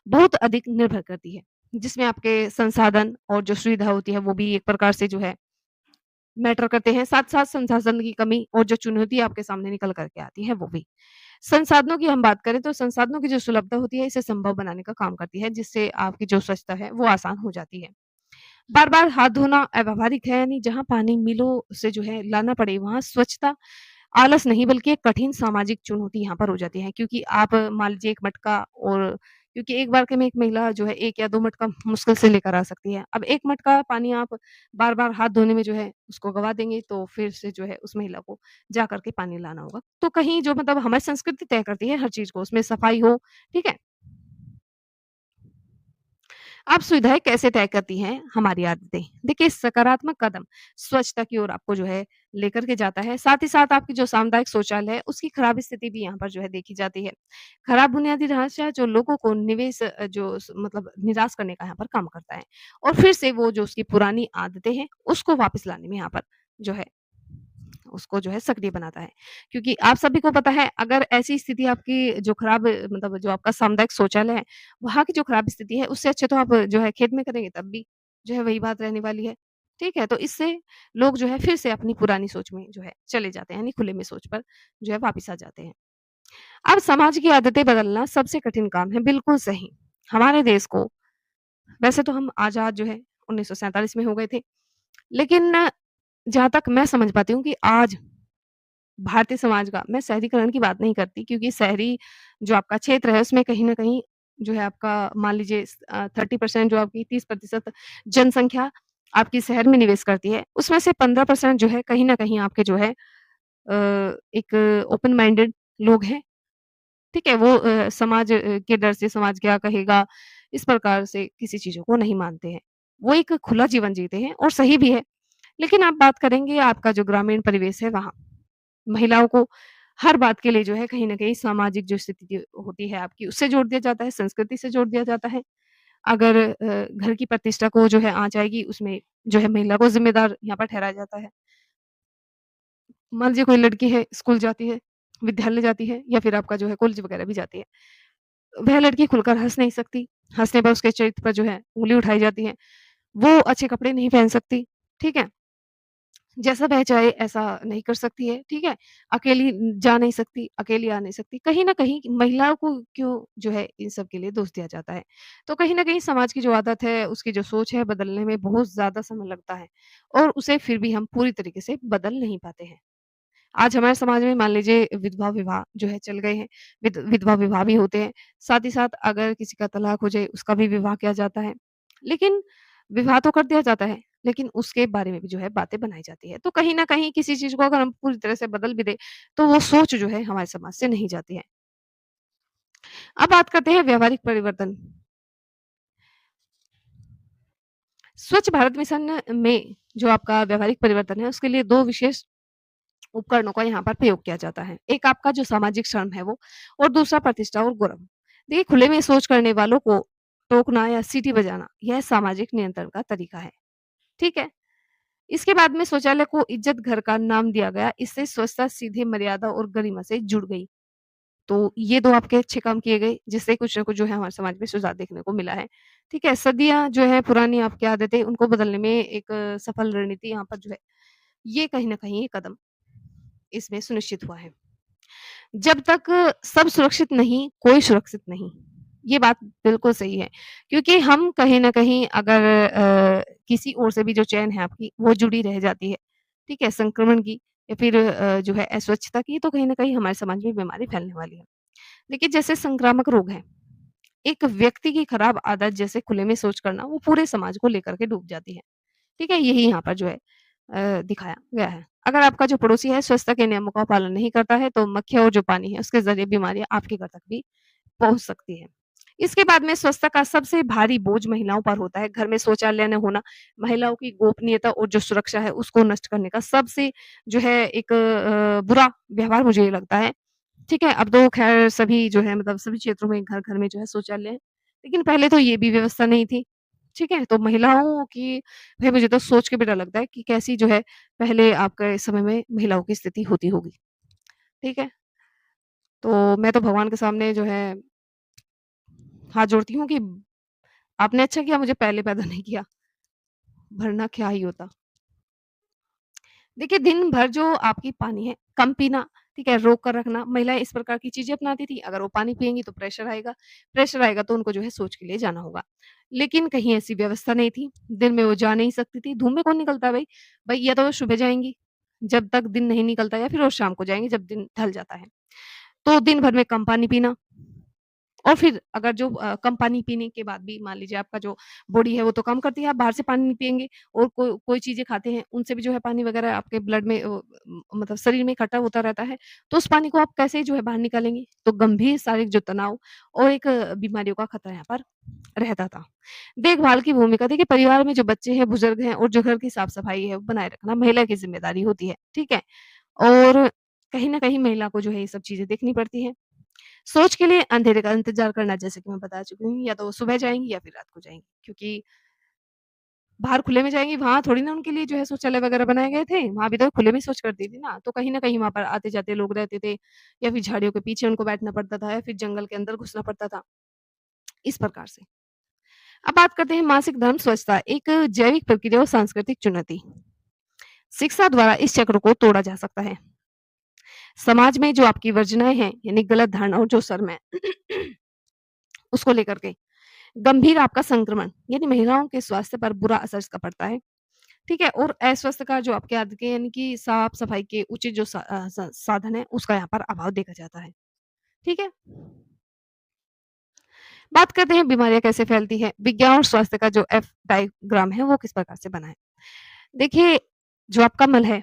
बहुत अधिक निर्भर करती है, जिसमें आपके संसाधन और जो सुविधा होती है, वो भी एक प्रकार से जो है मैटर करते हैं। साथ-साथ संसाधन की कमी और जो चुनौती आपके सामने निकल कर के आती है, वो भी। संसाधनों की हम बात करें तो संसाधनों की जो सुलभता होती है, इसे संभव बनाने का काम करती है, जिससे आपकी जो स्वच्छता है, वो आसान हो जाती है। बार-बार हाथ धोना अव्यावहारिक है, यानी जहाँ पानी मीलों से जो है लाना पड़े, वहाँ स्वच्छता आलस नहीं बल्कि एक कठिन सामाजिक चुनौती यहाँ पर हो जाती है क्योंकि आप मान लीजिए 1 मटका और क्योंकि एक बार के में एक महिला जो है 1 या 2 मटका मुश्किल से लेकर आ सकती है। अब 1 मटका पानी आप बार-बार हाथ धोने में जो है उसको गँवा देंगे तो फिर से जो है उस महिला को जा कर के पानी लाना होगा। तो कहीं जो मतलब हमारी संस्कृति तय करती है हर चीज़ को, उसमें सफाई हो, ठीक है? अब सुविधाएँ कैसे तय करती हैं हमारी आदतें? देखिए सकारात्मक कदम स्वच्छता की ओर आपको जो है लेकर के जाता है। साथ ही साथ आपकी जो सामुदायिक शौचालय है उसकी खराब स्थिति भी यहाँ पर जो है देखी जाती है। खराब बुनियादी ढाँचा जो लोगों को निवेश जो स मतलब निराश करने का यहाँ पर काम करता है और फिर से वो जो उसकी पुरानी आदतें हैं उसको वापस लाने में यहाँ पर जो है उसको जो है सक्रिय बनाता है। क्योंकि आप सभी को पता है अगर ऐसी स्थिति आपकी जो खराब मतलब जो आपका सामुदायिक शौचालय है, वहाँ की जो खराब स्थिति है उससे अच्छे तो आप जो है खेत में करेंगे तब भी जो है वही बात रहने वाली है। ठीक है? तो इससे लोग जो है फिर से अपनी पुरानी सोच में जो है चले जाते हैं, यानी खुले में सोच पर जो है वापिस आ जाते हैं। अब समाज की आदतें बदलना सबसे कठिन काम है, बिल्कुल सही। हमारे देश को वैसे तो हम आज़ाद जो है 1947 में हो गए थे, लेकिन जहाँ तक मैं समझ पाती हूँ कि आज भारतीय समाज का, मैं शहरीकरण की बात नहीं करती क्योंकि शहरी जो आपका क्षेत्र है उसमें कहीं न कहीं जो है आपका मान लीजिए 30% जो आपकी 30% जनसंख्या आपकी शहर में निवेश करती है, उसमें से 15% जो है कहीं न कहीं आपके जो है एक ओपन माइंडेड लोग हैं, ठीक है? वो समाज के डर से समाज क्या कहेगा, इस प्रकार से किसी चीज़ों को नहीं मानते हैं। वो एक खुला जीवन जीते हैं और सही भी है। लेकिन आप बात करेंगे आपका जो ग्रामीण परिवेश है वहाँ, महिलाओं को हर बात के लिए जो है कहीं न कहीं सामाजिक जो स्थिति होती है आपकी उससे जोड़ दिया जाता है, संस्कृति से जोड़ दिया जाता है। अगर घर की प्रतिष्ठा को जो है आँच आएगी उसमें जो है महिला को ज़िम्मेदार यहाँ पर ठहराया जाता है। मान लीजिए कोई लड़की है, स्कूल जाती है, विद्यालय जाती है या फिर आपका जो है कॉलेज वगैरह भी जाती है। वह लड़की खुलकर हँस नहीं सकती, हँसने पर उसके चरित्र पर जो है उँगली उठाई जाती है। वो अच्छे कपड़े नहीं पहन सकती, ठीक है? जैसा वह चाहे ऐसा नहीं कर सकती है, ठीक है? अकेली जा नहीं सकती, अकेली आ नहीं सकती। कहीं न कहीं महिलाओं को क्यों जो है इन सब के लिए दोष दिया जाता है। तो कहीं न कहीं समाज की जो आदत है, उसकी जो सोच है बदलने में बहुत ज़्यादा समय लगता है और उसे फिर भी हम पूरी तरीके से बदल नहीं पाते हैं। आज हमारे समाज में मान लीजिए विधवा विवाह जो है चल गए हैं, विधवा विवाह भी होते हैं। साथ ही साथ अगर किसी का तलाक हो जाए उसका भी विवाह किया जाता है। लेकिन विवाह तो कर दिया जाता है, लेकिन उसके बारे में भी जो है बातें बनाई जाती है। तो कहीं न कहीं किसी चीज़ को अगर हम पूरी तरह से बदल भी दें, तो वो सोच जो है हमारे समाज से नहीं जाती है। अब बात करते हैं व्यावहारिक परिवर्तन। स्वच्छ भारत मिशन में जो आपका व्यावहारिक परिवर्तन है, उसके लिए 2 विशेष उपकरणों का यहाँ पर प्रयोग किया जाता है। एक आपका जो सामाजिक श्रम है वो और दूसरा प्रतिष्ठा और गौरव। देखिए खुले में शौच करने वालों को टोकना या सीटी बजाना यह सामाजिक नियंत्रण का तरीका है, ठीक है? इसके बाद में शौचालय को इज्जत घर का नाम दिया गया। इससे स्वच्छता सीधे मर्यादा और गरिमा से जुड़ गई। तो ये 2 आपके अच्छे काम किए गए जिससे कुछ न कुछ जो है हमारे समाज में सुधार देखने को मिला है, ठीक है? सदियाँ जो है पुरानी आपकी आदतें उनको बदलने में एक सफल रणनीति यहाँ पर जो है, ये कहीं न कहीं ये कदम इसमें सुनिश्चित हुआ है। जब तक सब सुरक्षित नहीं, कोई सुरक्षित नहीं। ये बात बिल्कुल सही है, क्योंकि हम कहीं न कहीं अगर किसी ओर से भी जो चैन है आपकी, वो जुड़ी रह जाती है, ठीक है? संक्रमण की या फिर जो है अस्वच्छता की, तो कहीं न कहीं हमारे समाज में बीमारी फैलने वाली है। देखिए, जैसे संक्रामक रोग हैं, एक व्यक्ति की खराब आदत जैसे खुले में शौच करना, वो पूरे समाज को लेकर के डूब जाती है। ठीक है? यही यहाँ पर जो है दिखाया गया है। अगर आपका जो पड़ोसी है स्वच्छता के नियमों का पालन नहीं करता है, तो मक्खियाँ और जो पानी है उसके ज़रिए बीमारियाँ आपके घर तक भी पहुँच सकती हैं। इसके बाद में स्वच्छता का सबसे भारी बोझ महिलाओं पर होता है। घर में शौचालय न होना, महिलाओं की गोपनीयता और जो सुरक्षा है उसको नष्ट करने का सबसे जो है एक बुरा व्यवहार मुझे ये लगता है। ठीक है? अब तो ख़ैर सभी जो है मतलब सभी क्षेत्रों में घर-घर में जो है शौचालय है। लेकिन पहले तो ये भी व्यवस्था नहीं थी। ठीक है? तो महिलाओं की भई मुझे तो सोच के भी डर लगता है कि कैसी जो है पहले आपके समय में महिलाओं की स्थिति होती होगी। ठीक है? तो मैं तो भगवान के सामने जो है हाथ जोड़ती हूँ कि आपने अच्छा किया मुझे पहले पैदा नहीं किया, वरना क्या ही होता। देखिए, दिन भर जो आपकी पानी है, कम पीना, ठीक है? रोक कर रखना, महिलाएँ इस प्रकार की चीज़ें अपनाती थी, अगर वो पानी पिएँगी तो प्रेशर आएगा तो उनको जो है शौच के लिए जाना होगा। लेकिन कहीं ऐसी व्यवस्था नहीं थी, दिन में वो जा नहीं सकती थी, धूप में कौन निकलता है भई? भई या तो वो सुबह जाएँगी, जब तक दिन नहीं निकलता या फिर वो शाम को जाएँगी जब दिन ढल जाता है। तो दिन भर में कम पानी पीना और फिर अगर जो कम पानी पीने के बाद भी मान लीजिए आपका जो बॉडी है वो तो काम करती है, आप बाहर से पानी नहीं पिएँगे और कोई चीज़ें खाते हैं, उनसे भी जो है पानी वगैरह आपके ब्लड में मतलब शरीर में इकट्ठा होता रहता है, तो उस पानी को आप कैसे जो है बाहर निकालेंगे? तो गंभीर शारीरिक जो तनाव और एक बीमारियों का खतरा यहाँ पर रहता था। देखभाल की भूमिका देखिए परिवार में जो बच्चे हैं, बुजुर्ग हैं और जो घर की साफ-सफाई है, वो बनाए रखना महिला की ज़िम्मेदारी होती है, ठीक है? और कहीं न कहीं महिला को जो है ये सब चीज़ें देखनी पड़ती हैं। सोच के लिए अंधेरे का इंतज़ार करना जैसे कि मैं बता चुकी हूँ, या तो वो सुबह जाएँगी या फिर रात को जाएँगी। क्योंकि बाहर खुले में जाएँगी, वहाँ थोड़ी ना उनके लिए जो है शौचालय वगैरह बनाए गए थे, वहाँ भी तो खुले में शौच करती थी ना। तो कहीं न कहीं वहाँ पर आते-जाते लोग रहते थे या फिर झाड़ियों के पीछे उनको बैठना पड़ता था या फिर जंगल के अंदर घुसना पड़ता था, इस प्रकार से। अब बात करते हैं मासिक धर्म स्वच्छता, एक जैविक प्रक्रिया और सांस्कृतिक चुनौती। शिक्षा द्वारा इस चक्र को तोड़ा जा सकता है। समाज में जो आपकी वर्जनाएँ हैं, यानी गलत धारणा और जो शर्म है, उसको लेकर के गंभीर आपका संक्रमण यानी महिलाओं के स्वास्थ्य पर बुरा असर इसका पड़ता है, ठीक है? और अस्वस्थ का जो आपके आदत के यानी कि साफ-सफाई के उचित जो साधन है, उसका यहाँ पर अभाव देखा जाता है, ठीक है? बात करते हैं बीमारियाँ कैसे फैलती हैं, विज्ञान और स्वास्थ्य का जो एफ डायग्राम है, वो किस प्रकार से बना है। देखिए, जो आपका मल है,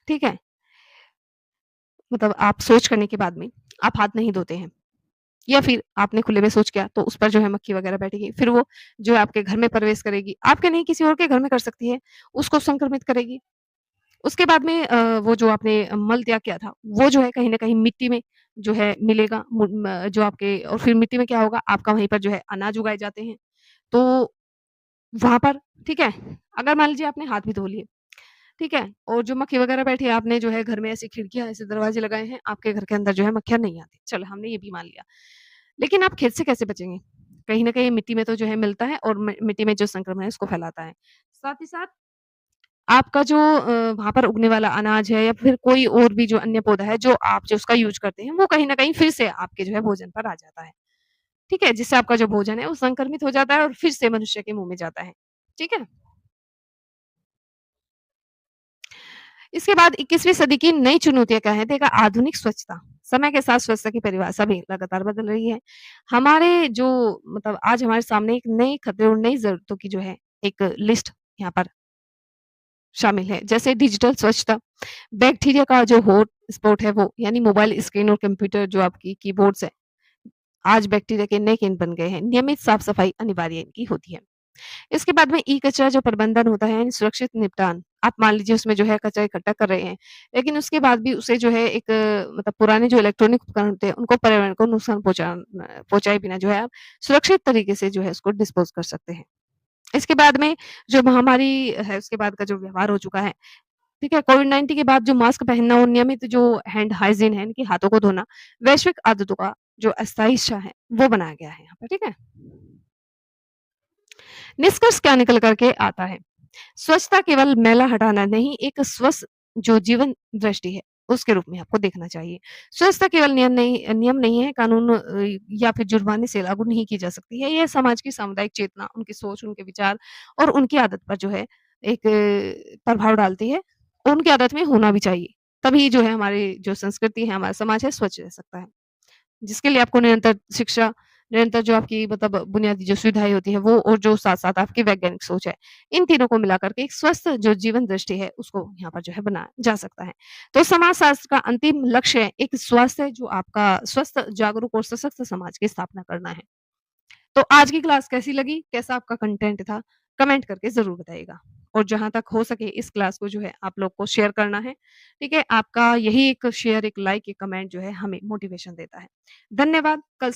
ठीक है? मतलब आप शौच करने के बाद में आप हाथ नहीं धोते हैं या फिर आपने खुले में शौच किया तो उस पर जो है मक्खी वगैरह बैठेगी, फिर वो जो है आपके घर में प्रवेश करेगी, आपके नहीं किसी और के घर में कर सकती है, उसको संक्रमित करेगी। उसके बाद में वो जो आपने मल त्याग किया था, वो जो है कहीं न कहीं मिट्टी में जो है मिलेगा जो आपके और फिर मिट्टी में क्या होगा आपका वहीं पर जो है अनाज उगाए जाते हैं। तो वहाँ पर ठीक है, अगर मान लीजिए आपने हाथ भी धो लिए, ठीक है? और जो मक्खी वगैरह बैठी है आपने जो है घर में ऐसी खिड़कियाँ, ऐसे दरवाजे लगाए हैं, आपके घर के अंदर जो है मक्खियाँ नहीं आती। चलो हमने ये भी मान लिया। लेकिन आप खेत से कैसे बचेंगे? कहीं न कहीं मिट्टी में तो जो है मिलता है और मिट्टी में जो संक्रमण है उसको फैलाता है। साथ ही साथ आपका जो वहाँ पर उगने वाला अनाज है या फिर कोई और भी जो अन्य पौधा है जो आप जो उसका यूज़ करते हैं, वो कहीं न कहीं फिर से आपके जो है भोजन पर आ जाता है। ठीक है? जिससे आपका जो भोजन है वो संक्रमित हो जाता है और फिर से मनुष्य के मुँह में जाता है। ठीक है? इसके बाद 21वीं सदी की नई चुनौतियाँ क्या हैं? देखा आधुनिक स्वच्छता। समय के साथ स्वच्छता की परिभाषा भी लगातार बदल रही है। हमारे जो मतलब आज हमारे सामने एक नए खतरे और नई ज़रूरतों की जो है एक लिस्ट यहाँ पर शामिल है। जैसे डिजिटल स्वच्छता, बैक्टीरिया का जो हॉट स्पॉट है वो, यानी मोबाइल स्क्रीन और कंप्यूटर जो आपकी कीबोर्ड्स हैं, आज बैक्टीरिया के नए केंद्र बन गए हैं। नियमित साफ-सफाई अनिवार्य इनकी होती है। इसके बाद में ई-कचरा जो प्रबंधन होता है, यानी सुरक्षित निपटान। आप मान लीजिए उसमें जो है कचरा इकट्ठा कर रहे हैं, लेकिन उसके बाद भी उसे जो है एक मतलब पुराने जो इलेक्ट्रॉनिक उपकरण होते हैं, उनको पर्यावरण को नुकसान पहुँचाए बिना जो है आप सुरक्षित तरीके से जो है उसको डिस्पोज़ कर सकते हैं। इसके बाद में जो महामारी है, उसके बाद का जो व्यवहार हो चुका है, ठीक है? कोविड-19 के बाद जो मास्क पहनना और नियमित जो हैंड हाइजीन है, इनके हाथों को धोना, वैश्विक आदतों का जो अस्थायी हिस्सा है, वो बनाया गया है यहाँ पे, ठीक है? निष्कर्ष क्या निकल कर के आता है? स्वच्छता केवल मैला हटाना नहीं, एक स्वस्थ जो जीवन दृष्टि है, उसके रूप में आपको देखना चाहिए। स्वच्छता केवल नियम नहीं है, कानून या फिर जुर्माने से लागू नहीं की जा सकती है। ये समाज की सामुदायिक चेतना, उनकी सोच, उनके विचार और उनकी आदत पर जो है एक प्रभाव डालती है। उनकी आदत में होना भी चाहिए। तभी जो है हमारी जो संस्कृति है, हमारा समाज है, स्वच्छ रह सकता है। जिसके लिए आपको निरंतर शिक्षा, निरंतर जो आपकी मतलब बुनियादी जो सुविधाएँ होती हैं वो और जो साथ-साथ आपकी वैज्ञानिक सोच है, इन तीनों को मिला कर के एक स्वस्थ जो जीवन दृष्टि है उसको यहाँ पर जो है बनाया जा सकता है। तो समाजशास्त्र का अंतिम लक्ष्य है एक स्वास्थ्य जो आपका स्वस्थ, जागरूक और सशक्त समाज की स्थापना करना है। तो आज की क्लास कैसी लगी? कैसा आपका कंटेंट था? कमेंट करके ज़रूर बताइएगा। और जहाँ तक हो सके इस क्लास को जो है आप लोग को शेयर करना है, ठीक है? आपका यही एक शेयर, एक लाइक, एक कमेंट जो है हमें मोटिवेशन देता है। धन्यवाद, कल